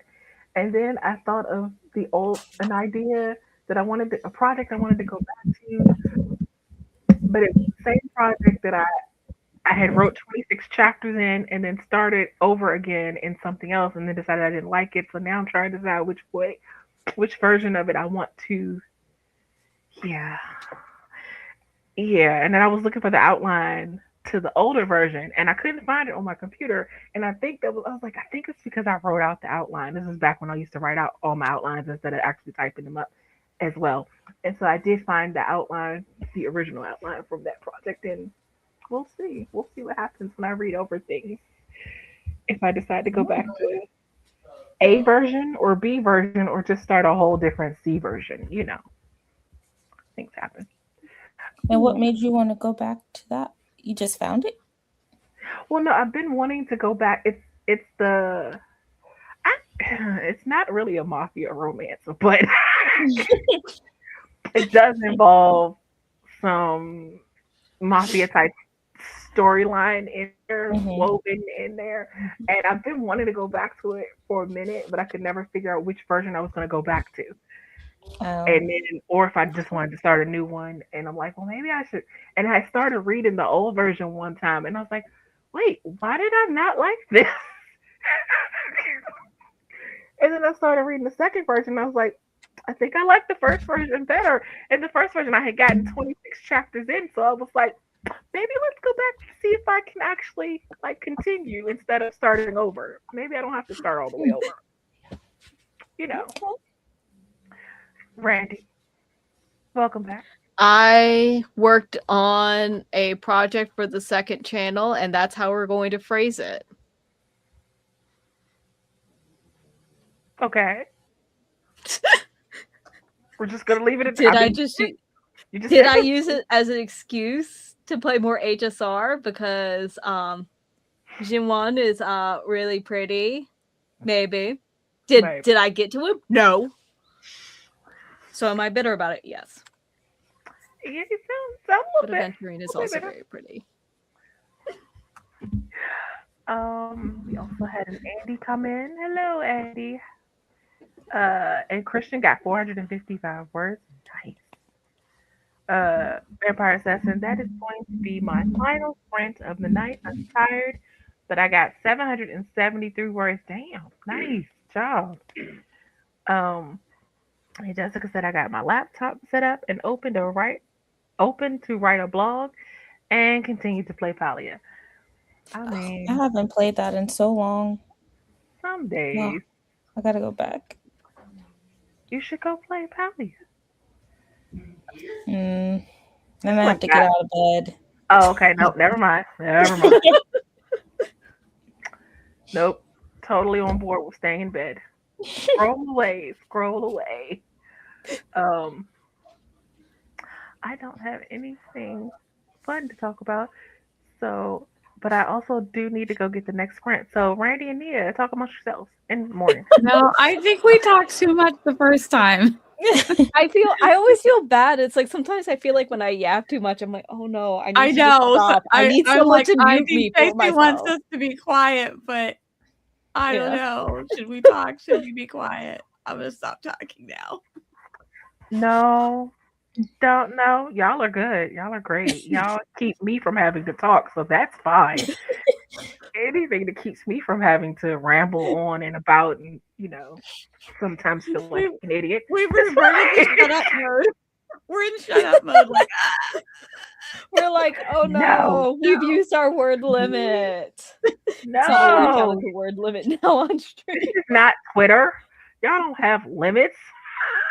and then I thought of an idea that a project I wanted to go back to, but it's the same project that I had wrote 26 chapters in, and then started over again in something else, and then decided I didn't like it. So now I'm trying to decide which version of it I want to. Yeah. And then I was looking for the outline to the older version, and I couldn't find it on my computer. And I think I was like, I think it's because I wrote out the outline. This is back when I used to write out all my outlines instead of actually typing them up as well. And so I did find the outline, the original outline from that project, and we'll see. We'll see what happens when I read over things. If I decide to go back to A version or B version, or just start a whole different C version, things happen. And what made you want to go back to that? You just found it? Well, no, I've been wanting to go back. It's not really a mafia romance, but it does involve some mafia type storyline in there, woven in there. And I've been wanting to go back to it for a minute, but I could never figure out which version I was going to go back to. And then, or if I just wanted to start a new one, and I'm like, well, maybe I should. And I started reading the old version one time, and I was like, wait, why did I not like this? And then I started reading the second version, and I was like, I think I like the first version better. And the first version I had gotten 26 chapters in, so I was like, maybe let's go back to see if I can actually continue instead of starting over. Maybe I don't have to start all the way over. Randi, welcome back. I worked on a project for the second channel, and that's how we're going to phrase it. Okay. We're just going to leave it at that. Did I use it as an excuse to play more HSR because Jinwon is really pretty? Maybe. Did I get to him? No. So am I bitter about it? Yes. Yeah, you sound a little bit. Aventurine is also very pretty. We also had an Andy come in. Hello, Andy. And Christian got 455 words. Nice. Vampire Assassin, that is going to be my final sprint of the night. I'm tired, but I got 773 words. Damn, nice job. Jessica said I got my laptop set up and open to write a blog and continue to play Palia. I haven't played that in so long. Some days. No, I gotta go back. You should go play Palia. Then I have to get out of bed. Oh, okay. Nope, never mind. Nope. Totally on board with staying in bed. Scroll away. I don't have anything fun to talk about. So, but I also do need to go get the next sprint. So, Randi and Nia, talk amongst yourselves in the morning. No, I think we talked too much the first time. I always feel bad. It's like sometimes I feel like when I yap too much, I'm like, oh no, I need to just stop. I need someone to mute me for Stacey wants myself. us to be quiet, but I don't Yeah. know. Should we talk? Should we be quiet? I'm gonna stop talking now. No, don't know. Y'all are good. Y'all are great. Y'all keep me from having to talk, so that's fine. Anything that keeps me from having to ramble on and about and, sometimes feel like an idiot. We've reverted to shut up mode. We're in shut up mode. Like, We're like, oh no, we've used our word limit. Someone challenge the word limit now on stream. This is not Twitter. Y'all don't have limits.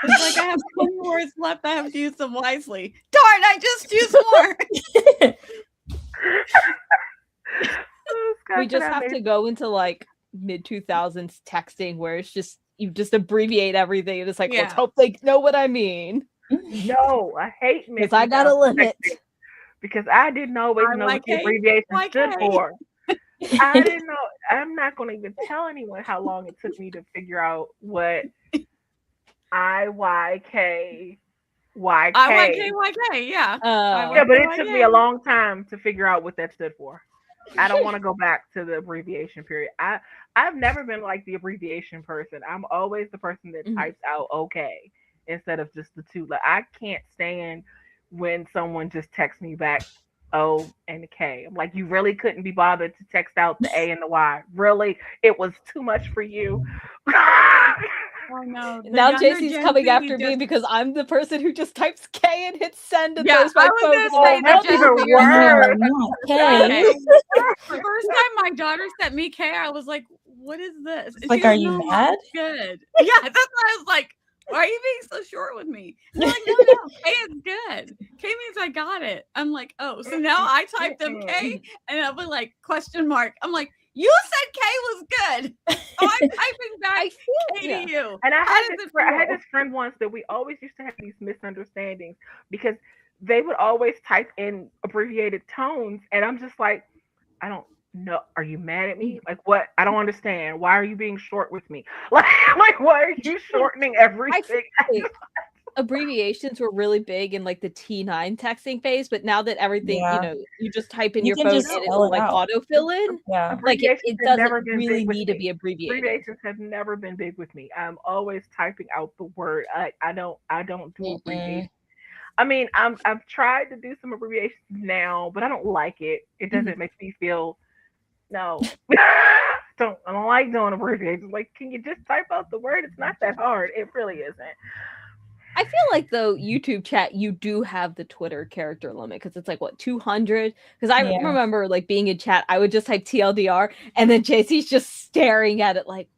It's like I have 20 words left. I have to use them wisely. Darn, I just used more. We just have to go into like mid 2000s texting where it's just you just abbreviate everything and it's like let's hope they know what I mean. No, I hate because I got a limit. Because I didn't always know what the abbreviation stood for. I didn't know. I'm not going to even tell anyone how long it took me to figure out what IYK. Yeah. Yeah, but it took me a long time to figure out what that stood for. I don't want to go back to the abbreviation period. I've never been like the abbreviation person. I'm always the person that types out okay instead of just the two. Like I can't stand when someone just texts me back O and the K. I'm like, you really couldn't be bothered to text out the A and the Y. Really? It was too much for you. Oh no! Now JC's coming after me because I'm the person who just types K and hits send and throws my phone. That's even worse. The first time my daughter sent me K, I was like, "What is this?" It's like, are you mad? Good. Yeah, that's why I was like, "Why are you being so short with me?" I'm like, no, K is good. K means I got it. I'm like, oh, so now I type them K and I'll be like question mark. I'm like, you said K was good. Oh, I'm typing back K to you. And I had this friend once that we always used to have these misunderstandings because they would always type in abbreviated tones, and I'm just like, I don't know. Are you mad at me? Like what? I don't understand. Why are you being short with me? Like why are you shortening everything? Abbreviations were really big in like the T9 texting phase, but now that everything, you just type in your phone and it will like autofill in. Yeah. Like it doesn't really need to be abbreviated. Abbreviations have never been big with me. I'm always typing out the word. I don't do abbreviations. I mean, I've tried to do some abbreviations now, but I don't like it. It doesn't make me feel I don't like doing abbreviations. Like, can you just type out the word? It's not that hard. It really isn't. I feel like though YouTube chat, you do have the Twitter character limit because it's like what 200. Because I remember like being in chat, I would just type TLDR, and then JC's just staring at it like,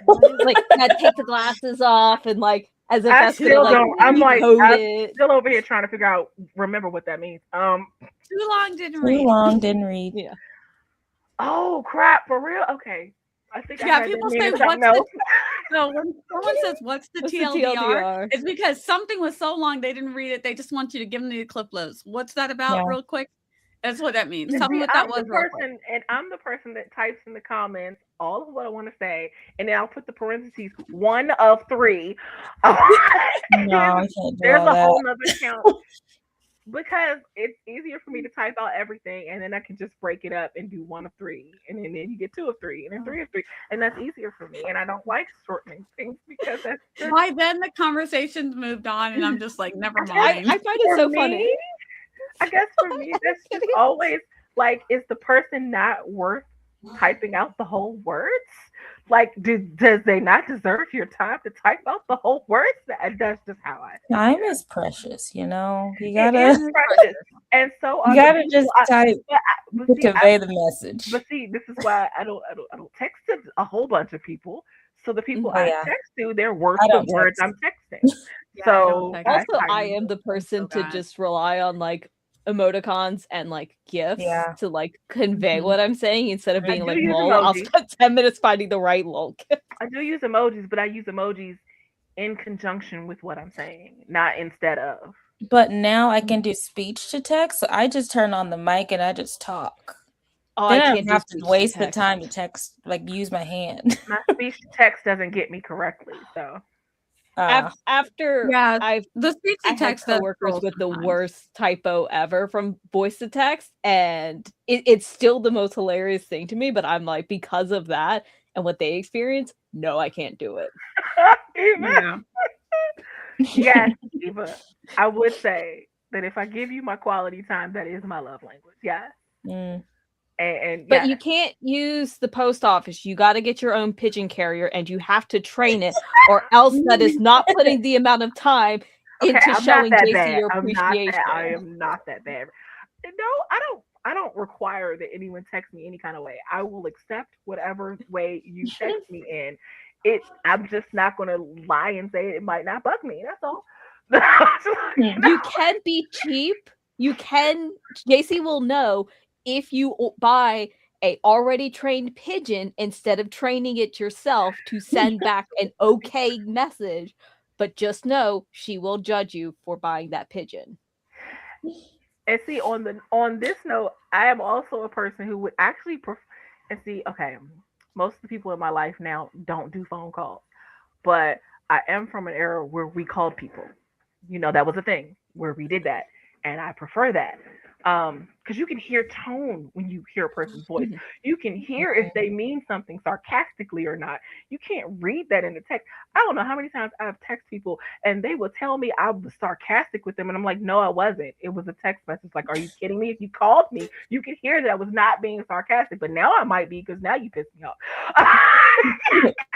like had to take the glasses off and like as if that's still gonna, don't. I'm like I'm still over here trying to remember what that means. Too long didn't read. Yeah. Oh crap! For real? Okay. I think people say so when someone says what's the TLDR, it's because something was so long they didn't read it. They just want you to give them the clip notes. What's that about, real quick? That's what that means. Tell me what that was. And I'm the person that types in the comments all of what I want to say, and then I'll put the parentheses 1 of 3. No, I can't do There's all a whole that. nother count. Because it's easier for me to type out everything, and then I can just break it up and do 1 of 3, and then you get 2 of 3, and then 3 of 3, and that's easier for me. And I don't like shortening things because that's just... By then the conversations moved on, and I'm just like, never mind. I find it so funny. I guess for me, that's just always like, is the person not worth typing out the whole words? Like, does they not deserve your time to type out the whole words? That's just how I think. Time is precious, you gotta. It is precious, and so you gotta just type to convey the message. But see, this is why I don't text to a whole bunch of people. So the people I text to, they're worth the words I'm texting. So also, I am the person to just rely on like emoticons and like gifs to like convey what I'm saying instead of being like lol. I'll spend 10 minutes finding the right lol. I do use emojis, but I use emojis in conjunction with what I'm saying, not instead of. But now I can do speech to text, so I just turn on the mic and I just talk. Then I don't have to waste the time to text, like use my hand. My speech to text doesn't get me correctly, so After Yeah, I've the speech I to had text does coworkers scroll with the sometimes. worst typo ever from voice to text, and it's still the most hilarious thing to me. But I'm like, because of that and what they experience, no, I can't do it. Yeah. Yes, Eva. I would say that if I give you my quality time, that is my love language. Yes. Mm. And But yes. you can't use the post office. You got to get your own pigeon carrier, and you have to train it, or else that is not putting the amount of time Okay, into I'm not showing that JC bad. your I'm not that. I appreciation. am not that bad. No, I don't require that anyone text me any kind of way. I will accept whatever way you text me in. I'm just not gonna lie and say it might not bug me. That's all. You can be cheap. You can. JC will know if you buy a already trained pigeon instead of training it yourself to send back an okay message. But just know she will judge you for buying that pigeon. And see, on this note, I am also a person who would actually prefer. And see, okay, most of the people in my life now don't do phone calls, but I am from an era where we called people. That was a thing where we did that, and I prefer that. Because you can hear tone when you hear a person's voice. You can hear if they mean something sarcastically or not. You can't read that in the text. I don't know how many times I've texted people and they will tell me I was sarcastic with them, and I'm like, no, I wasn't. It was a text message. Like, are you kidding me? If you called me, you could hear that I was not being sarcastic, but now I might be because now you pissed me off.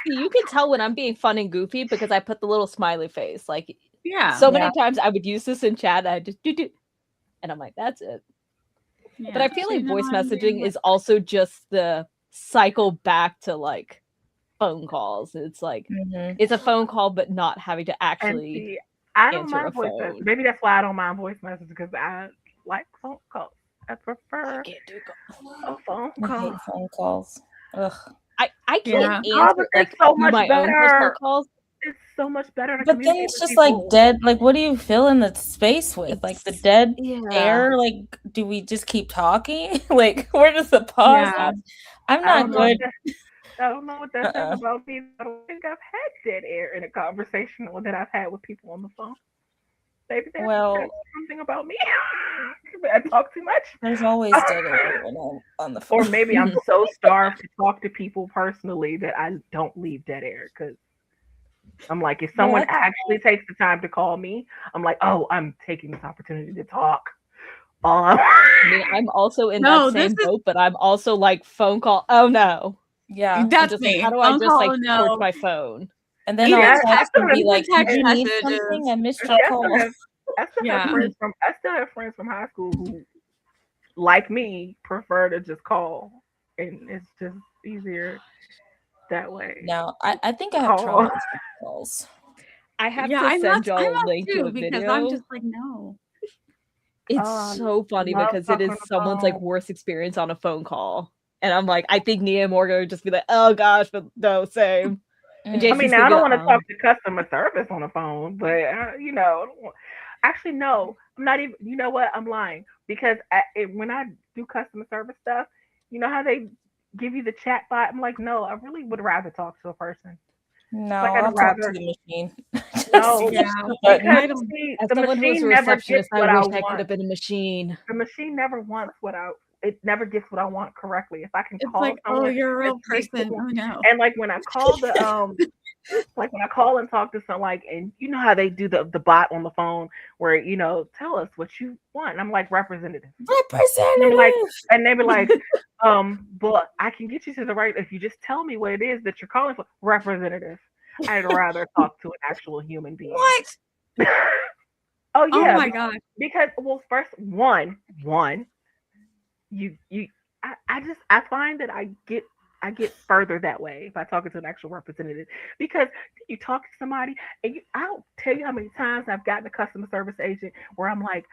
You can tell when I'm being fun and goofy because I put the little smiley face. Like, Yeah. so many times I would use this in chat. I just do, and I'm like, that's it. Yeah. But I feel So like voice I'm being messaging is also just the cycle back to like phone calls. It's like it's a phone call, but not having to And actually see, I don't answer a mind voice messages. phone. Maybe that's why I don't mind voice messages because I like phone calls. I prefer Can't do a phone I call. hate phone calls. Ugh. I can't Yeah. Oh, but answer it's like so do much my own personal better. calls. It's so much better to But then communicate it's with just like people. dead. Like, what do you fill in the space with? Like the dead Yeah. air? Like, do we just keep talking? Like, where does the pause? Yeah. I'm I not don't know. good. I don't know what that says about me. I don't think I've had dead air in a conversation that I've had with people on the phone. Maybe that Well, says something about me. I talk too much. there's always dead air when I'm on the phone. Or maybe I'm so starved to talk to people personally that I don't leave dead air because I'm like, if someone Yeah. actually takes the time to call me, I'm like, oh, I'm taking this opportunity to talk. All I I mean, I'm also in No, that this same is boat, but I'm also like phone call. Oh no. Yeah. I'm that's just like, me. how do I Phone just like call, torch no. my phone? And then Even I'll yes, text text, and be even like, text "Did you need messages. something? I missed I your still call." have I still have Yeah. friends from high school who, like me, prefer to just call, and it's just easier that way. No, I think I have Call. trauma with phone calls. I have Yeah, to I'm send not y'all a link to too a because I'm video. just like, no. It's Oh, I so funny love because it talking is on the someone's like phone. worst experience on a phone call. And I'm like, I think Nia and Morgan would just be like, oh gosh, but no, same. And Mm. I mean, JC's now gonna I be don't like, want to talk to customer service on the phone, but actually, no, I'm not even. You know what? I'm lying because when I do customer service stuff, you know how they give you the chat bot. I'm like, no, I really would rather talk to a person. No, Like I'd I'll talk to rather the machine. Just no, push Yeah. the button. because I don't see, as the someone who was a machine never gets receptionist, I what I wish I could want. have been a machine. The machine never wants what I. It never gets what I want correctly. If I can It's call like, oh, someone you're a and real speak to person. them, Oh no. and like when I call like when I call and talk to someone, like, and you know how they do the bot on the phone where tell us what you want. And I'm like representative. And I'm like, Representative. and they be like, but I can get you to the right if you just tell me what it is that you're calling for. Representative. I'd rather talk to an actual human being. What? Oh Oh yeah, my god. because well, first one, you I find that I get further that way if I talk to an actual representative because you talk to somebody and I'll tell you how many times I've gotten a customer service agent where I'm like,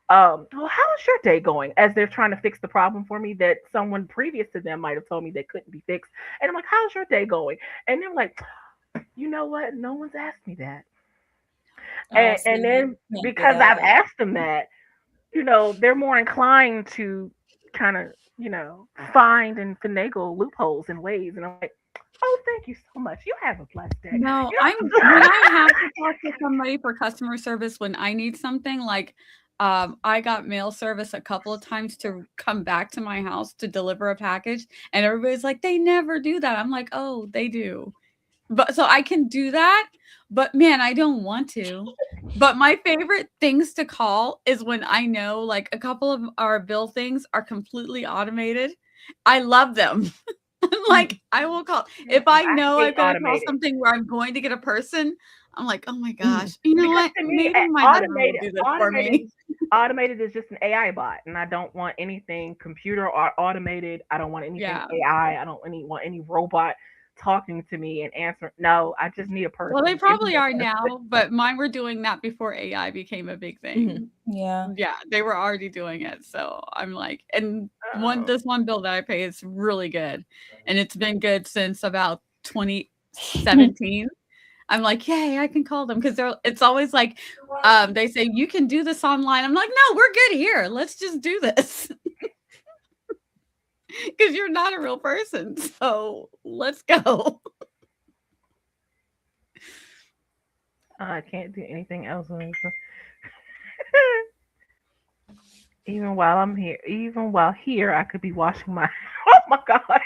well, how's your day going? As they're trying to fix the problem for me that someone previous to them might have told me they couldn't be fixed. And I'm like, how's your day going? And they're like, you know what? No one's asked me that. And, See, and you then can't do because I've that. asked them that, they're more inclined to kind of find and finagle loopholes and ways. And I'm like, oh, thank you so much. You have a blessed day. No, when I have to talk to somebody for customer service when I need something, like I got mail service a couple of times to come back to my house to deliver a package, and everybody's like, they never do that. I'm like, oh, they do. But so I can do that, but man, I don't want to. But my favorite things to call is when I know like a couple of our bill things are completely automated. I love them. I'm like, I will call if I know I'm gonna call something where I'm going to get a person. I'm like, oh my gosh, you know what? To me, Maybe my husband will do this for me. Automated is just an AI bot, and I don't want anything computer or automated. I don't want anything AI. I don't want any robot talking to me and answering. No, I just need a person. Well, they probably are now, but mine were doing that before AI became a big thing. Yeah, they were already doing it. So I'm like, and this one bill that I pay is really good, and it's been good since about 2017. I'm like, yay, I can call them because it's always like they say you can do this online. I'm like, no, we're good here. Let's just do this. Because you're not a real person. So let's go. I can't do anything else. Even while here, I could be washing my. Oh my god.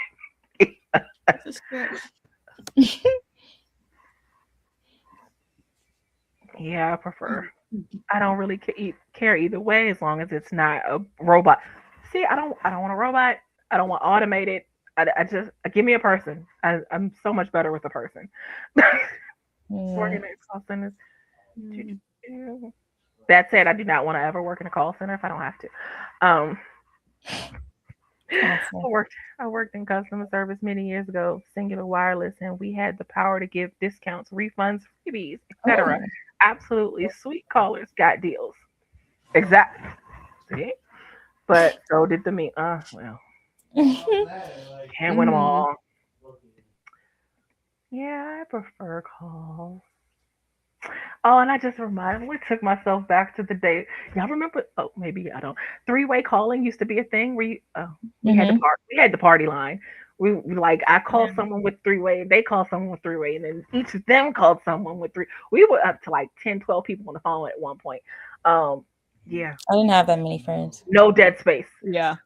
This is great. Yeah, I prefer. I don't really care either way as long as it's not a robot. See, I don't want a robot. I don't want automated. I just give me a person. I'm so much better with a person. Working in call centers. That said, I do not want to ever work in a call center if I don't have to. I worked in customer service many years ago, Singular Wireless, and we had the power to give discounts, refunds, freebies, etc. Absolutely sweet callers got deals. Exactly. See? But so did the me. Well. Can't win them all. Yeah, I prefer calls. Oh, and I just took myself back to the day. Y'all remember? Oh, maybe I don't. Three-way calling used to be a thing where we had the party line. We like I called someone with three-way, they called someone with three-way, and then each of them called someone with three. We were up to like 10, 12 people on the phone at one point. Yeah. I didn't have that many friends. No dead space. Yeah.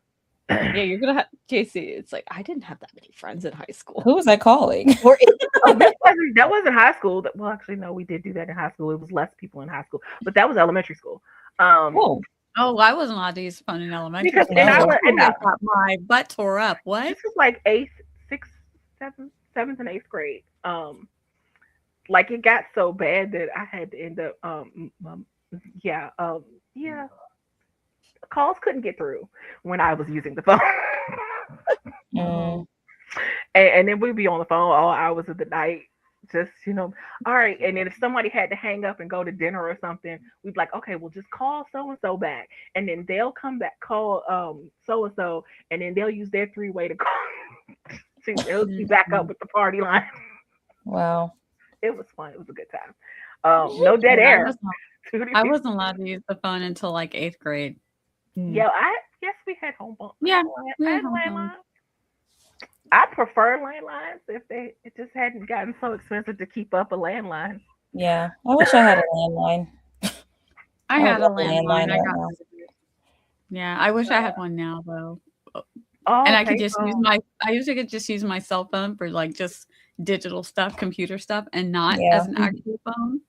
Yeah, you're gonna have JC. It's like I didn't have that many friends in high school. Who was I calling? That wasn't high school. Well, actually, no, we did do that in high school. It was less people in high school, but that was elementary school. Oh, I wasn't allowed to use phone in elementary school. I got my butt tore up. What? This was like 7th and 8th grade. Like it got so bad that I had to end up. Calls couldn't get through when I was using the phone. And then we'd be on the phone all hours of the night, just, all right. And then if somebody had to hang up and go to dinner or something, we'd be like, okay, we'll just call so-and-so back. And then they'll come back, call so-and-so, and then they'll use their three-way to call. They'll be back up with the party line. Wow. It was fun. It was a good time. No dead air. I wasn't allowed to use the phone until like 8th grade. Yeah, yes, we had home phone. Yeah, we had landlines. I prefer landlines if it just hadn't gotten so expensive to keep up a landline. Yeah, I wish I had a landline. I had a landline. I wish I had one now though. And I could just I usually could just use my cell phone for like just digital stuff, computer stuff, and not as an actual phone.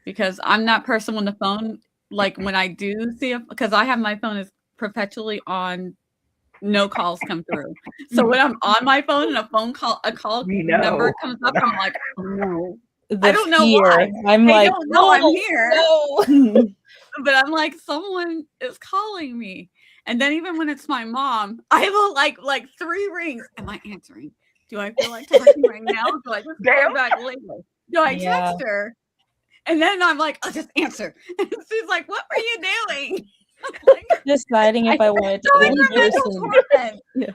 Because I'm that person when the phone, like when I do see because I have my phone is perpetually on, no calls come through. So when I'm on my phone and a call number comes up, I'm like, oh. I don't know why. I'm I like, don't know I'm here. No. But I'm like, someone is calling me. And then even when it's my mom, I will like 3 rings. Am I answering? Do I feel like talking right now? Do I just call back later? Do I text her? And then I'm like, I'll just answer. And she's like, what were you doing? Like, deciding if I wanted to listen. Yeah.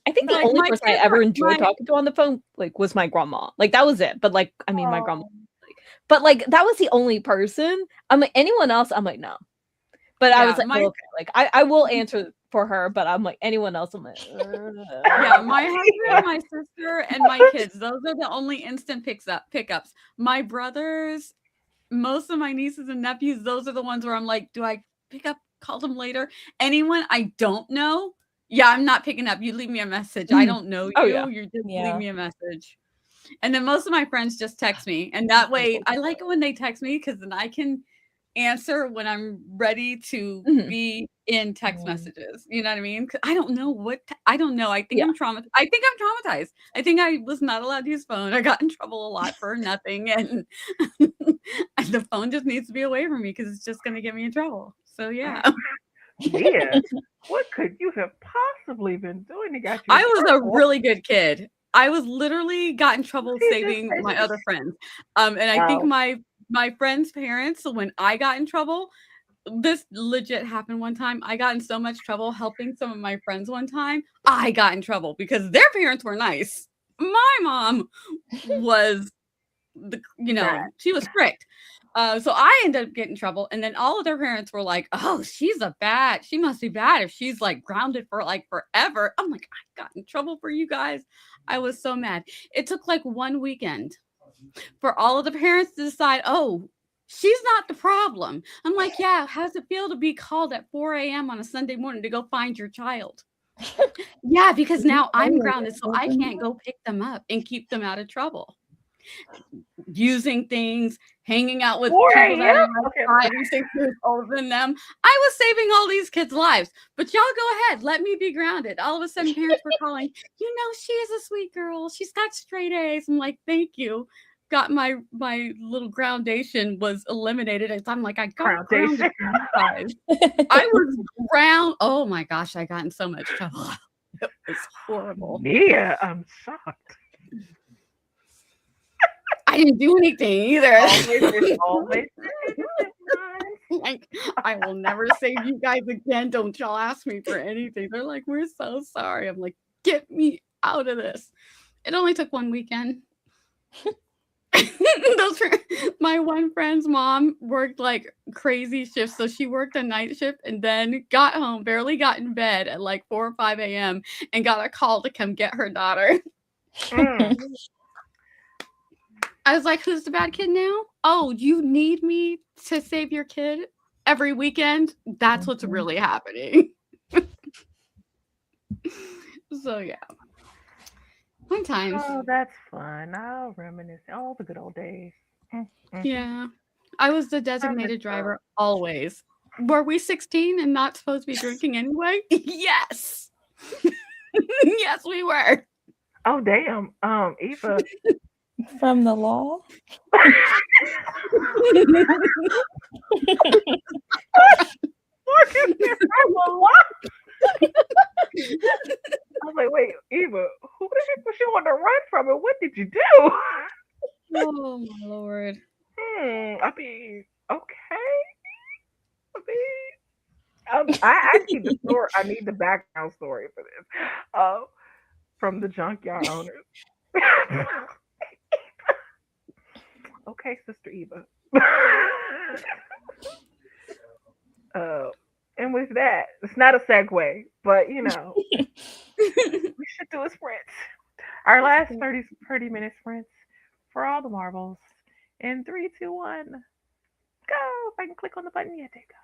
I think the only person I ever enjoyed talking to on the phone was my grandma. Like that was it. But my grandma. But that was the only person. I'm like anyone else. I'm like no. But I was like, okay. Like I will answer for her, but I'm like anyone else. I'm like, Yeah, my husband, my sister, and my kids. Those are the only instant pickups. My brothers, most of my nieces and nephews, those are the ones where I'm like, do I pick up, call them later? Anyone I don't know, yeah, I'm not picking up. You leave me a message. I don't know you. Oh, yeah. You just Yeah. leave me a message. And then most of my friends just text me. And that way, I like it when they text me because then I can answer when I'm ready to be in text messages. You know what I mean? 'Cause I don't know I don't know. I think I'm traumatized. I think I'm traumatized. I think I was not allowed to use phone. I got in trouble a lot for nothing. And the phone just needs to be away from me because it's just going to get me in trouble. So, yeah. Yeah. What could you have possibly been doing to get you? I was a really good kid. I was literally got in trouble She just saving said my it. other friends. And I think Wow. my friends' parents, when I got in trouble, this legit happened one time. I got in so much trouble helping some of my friends one time. I got in trouble because their parents were nice. My mom was she was strict. So I ended up getting in trouble, and then all of their parents were like, "Oh, she must be bad if she's like grounded for like forever." I'm like, I got in trouble for you guys. I was so mad. It took like one weekend for all of the parents to decide, oh, she's not the problem. I'm like, yeah, how does it feel to be called at 4 a.m. on a Sunday morning to go find your child? Yeah, because now I'm grounded, so I can't go pick them up and keep them out of trouble. Using things, hanging out with 4 people that are a.m.? like Okay. 5 and 6 years older than them. I was saving all these kids' lives, but y'all go ahead. Let me be grounded. All of a sudden, parents were calling, she is a sweet girl. She's got straight A's. I'm like, thank you. Got my little groundation was eliminated. I'm like, I got grounded for you guys. I was ground. Oh my gosh, I got in so much trouble. It was horrible. Yeah, I'm shocked. I didn't do anything either. Always. Like, I will never save you guys again. Don't y'all ask me for anything. They're like, we're so sorry. I'm like, get me out of this. It only took one weekend. My one friend's mom worked like crazy shifts. So she worked a night shift and then got home, barely got in bed at like 4 or 5 a.m. and got a call to come get her daughter. I was like, who's the bad kid now? Oh, you need me to save your kid every weekend? That's what's really happening. So, yeah. Fun times. Oh, that's fun. I'll reminisce all the good old days. Yeah. I was the designated driver always. Were we 16 and not supposed to be drinking anyway? Yes. Yes, we were. Oh, damn. Eva. From the law? I was like, wait, Eva, who the heck was you on the run from and what did you do? Oh, my Lord. I mean, okay. I need the story. I need the background story for this. From the junkyard owners. Okay, Sister Eva. And with that, it's not a segue, but we should do a sprint. Our last 30 minute sprints for all the marbles. In 3, 2, 1, go. If I can click on the button, yeah, there you go.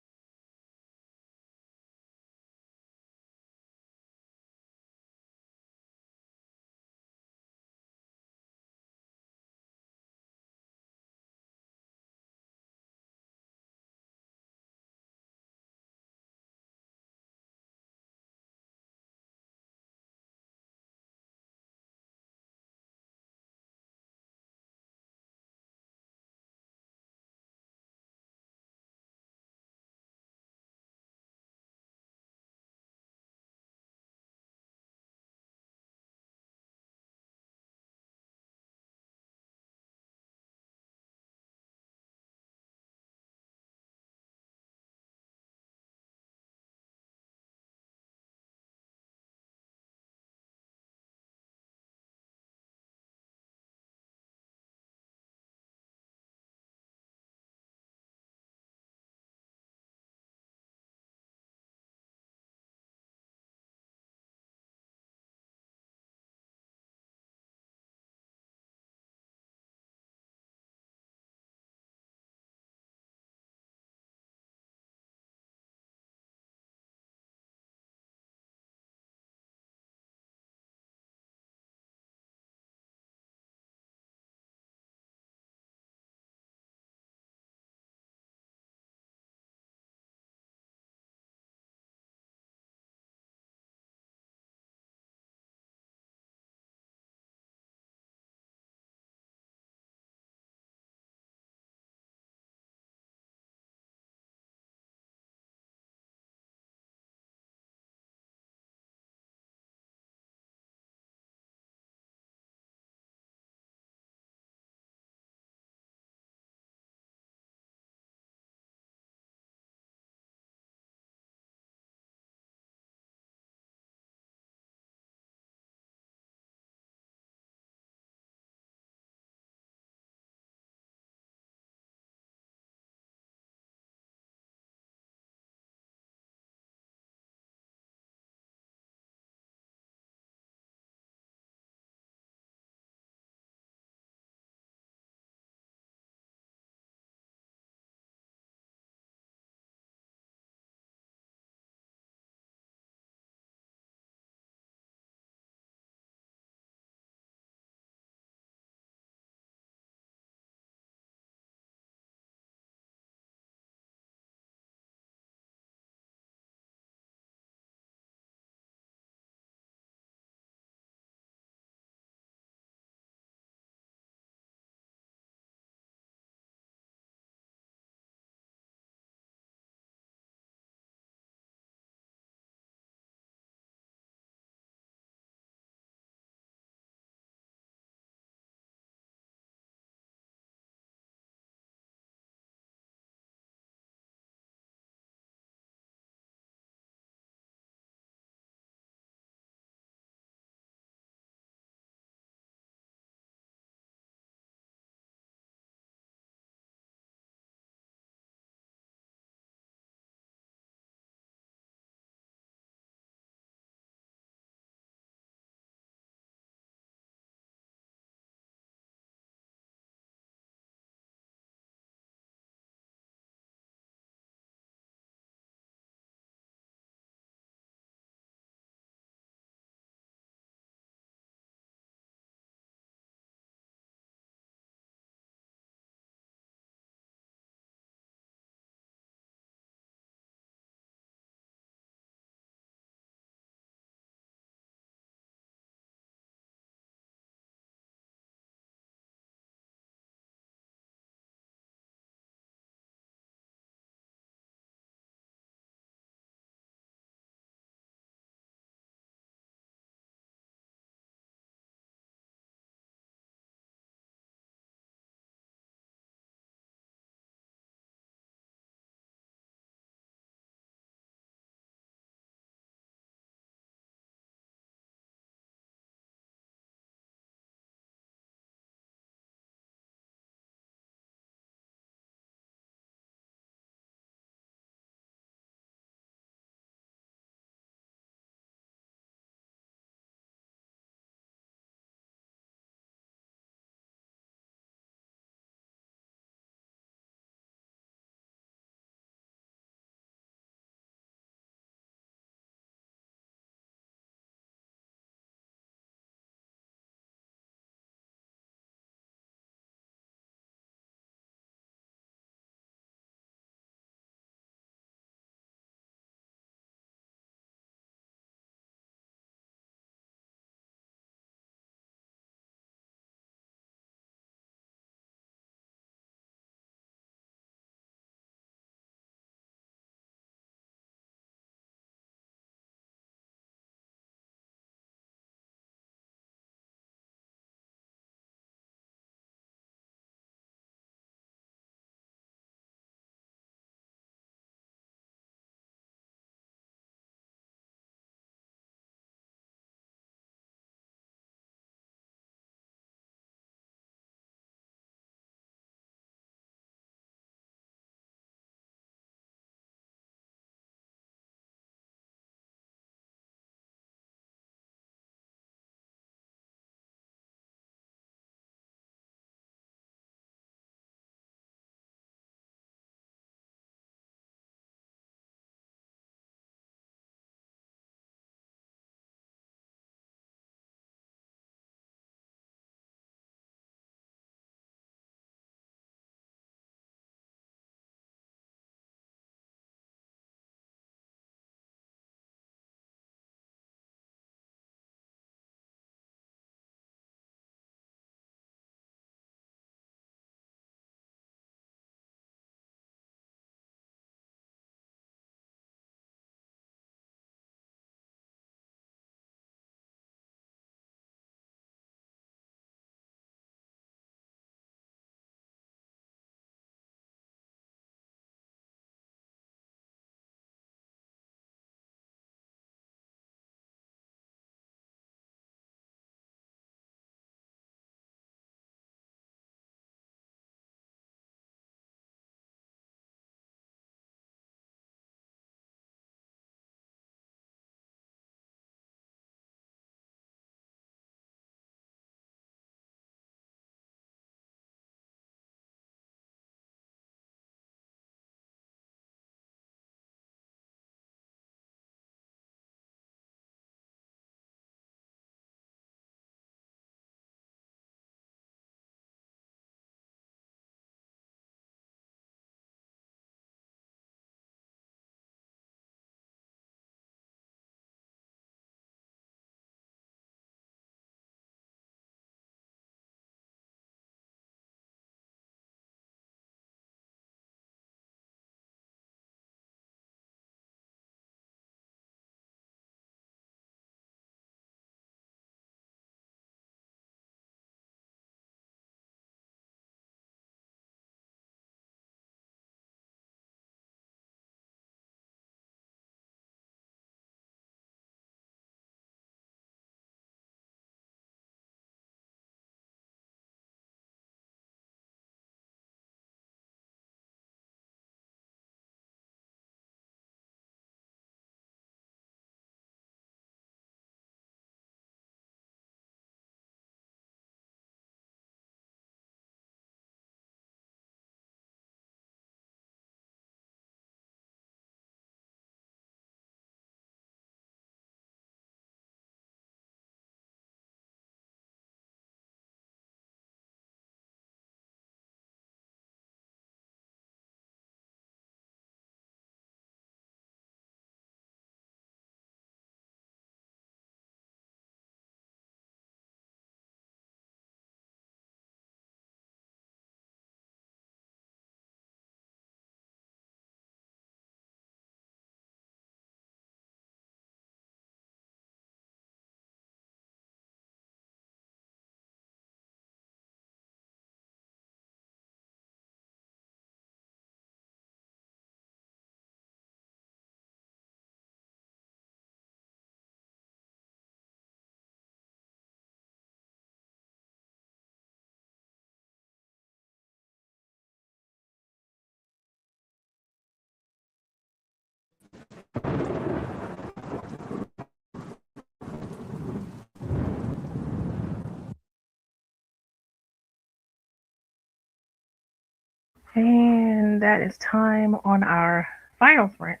And that is time on our final sprint.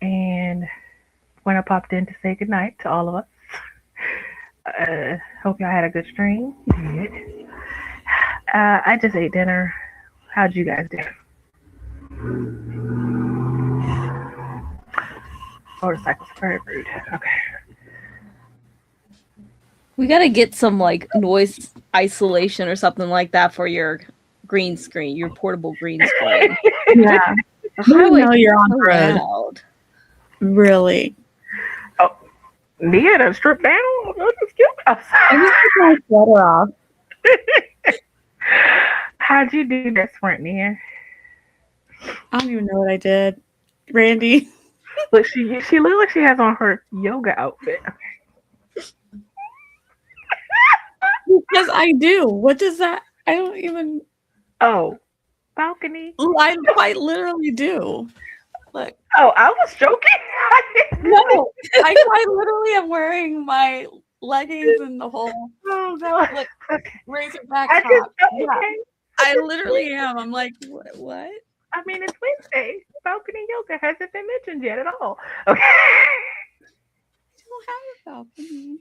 And Gwynna popped in to say goodnight to all of us. Hope y'all had a good stream. You did. I just ate dinner. How'd you guys do? Motorcycles are very rude. Okay. We gotta get some like noise isolation or something like that for your green screen, your portable green screen. Yeah. How know you're on the so road. loud. Really. Nia done stripped down. Let's get outside. I just took my sweater off. How'd you do that sprint, Nia? I don't even know what I did. Randi. Look, she looks like she has on her yoga outfit. Because I do. What does that? I don't even. Oh, balcony. I quite literally do. Look. Oh, I was joking. No, I quite literally am wearing my leggings and the whole Oh no. look Okay. razorback I top. just Yeah, okay. I literally am. I'm like, what? I mean, it's Wednesday. Balcony yoga hasn't been mentioned yet at all. Okay. I don't have a balcony.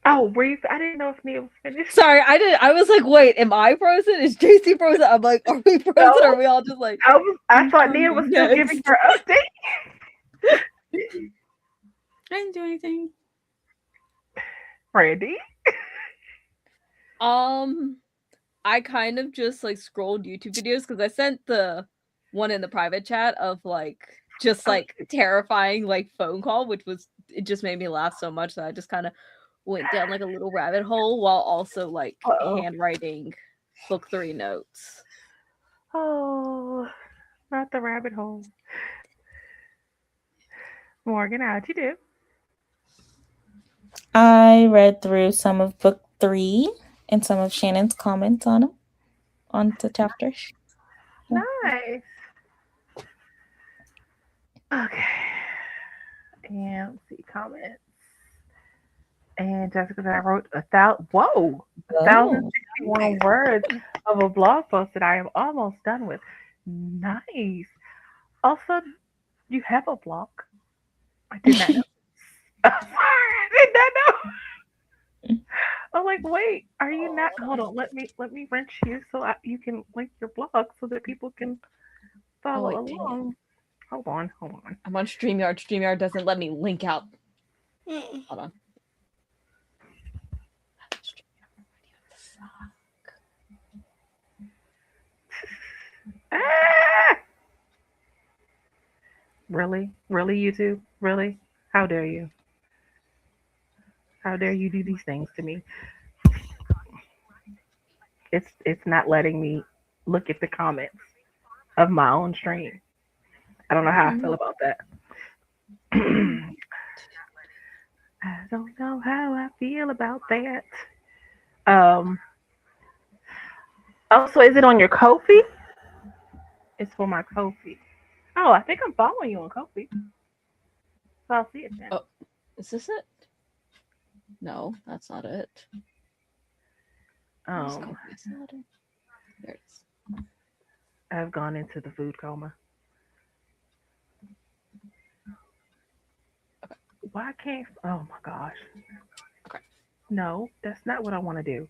Oh, I didn't know if Nia was finished. Sorry, I was like, wait, am I frozen? Is JC frozen? I'm like, are we frozen? No. Or are we all just like I thought Nia was still Yes. giving her update. I didn't do anything. Randi. I kind of just like scrolled YouTube videos because I sent the one in the private chat of like just like terrifying like phone call, which was it just made me laugh so much that I just kind of went down like a little rabbit hole while also like handwriting book 3 notes. Oh, not the rabbit hole. Morgan, how'd you do? I read through some of book 3 and some of Shannon's comments on the chapters. Nice. Okay. And let's see comments. And Jessica said I wrote 1,061 words of a blog post that I am almost done with. Nice. Also, you have a blog. I did not know. I did not know. I'm like, wait, are you not? Hold on, let me wrench you so you can link your blog so that people can follow along. Hold on. I'm on StreamYard. StreamYard doesn't let me link out. Hold on. Ah! Really, YouTube? Really? How dare you? How dare you do these things to me? It's not letting me look at the comments of my own stream. I don't know how I feel about that. I don't know how I feel about that. Oh, so is it on your KoFi? It's for my KoFi. Oh, I think I'm following you on KoFi. So I'll see it then. Oh, is this it? No, that's not it. That's not it. There it is. I've gone into the food coma. Okay. Why can't? Oh my gosh. Okay. No, that's not what I want to do.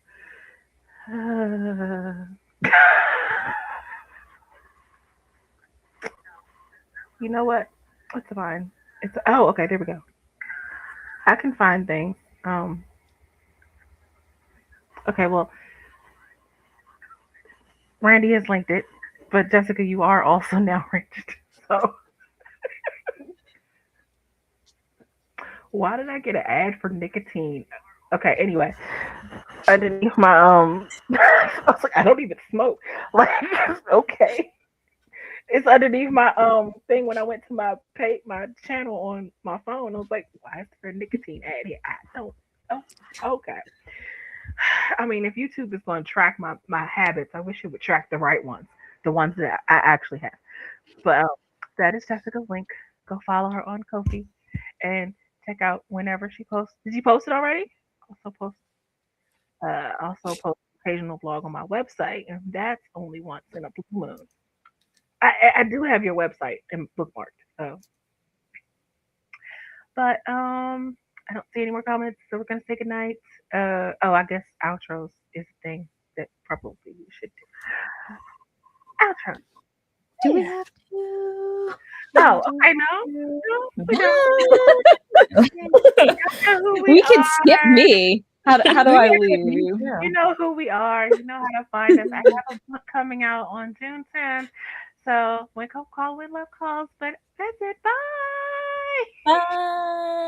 You know what? It's fine. Okay. There we go. I can find things. Okay. Well, Randi has linked it, but Jessica, you are also now reached. So why did I get an ad for nicotine? Okay. Anyway, underneath my I was like, I don't even smoke. Like, okay. It's underneath my thing when I went to my channel on my phone. I was like, why is there a nicotine ad here? I don't. Oh, okay. I mean, if YouTube is going to track my habits, I wish it would track the right ones, the ones that I actually have. But that is Jessica's link. Go follow her on KoFi and check out whenever she posts. Did you post it already? Also post occasional blog on my website, and that's only once in a blue moon. I do have your website and bookmarked, so. But I don't see any more comments, so we're gonna say goodnight. I guess outros is a thing that probably we should do. Outro. Do we have to? Oh, okay, no, we don't. We can skip me. How do I leave? You know who we are. You know how to find us. I have a book coming out on June 10th. So when Love Calls, but that's it. Bye. Bye.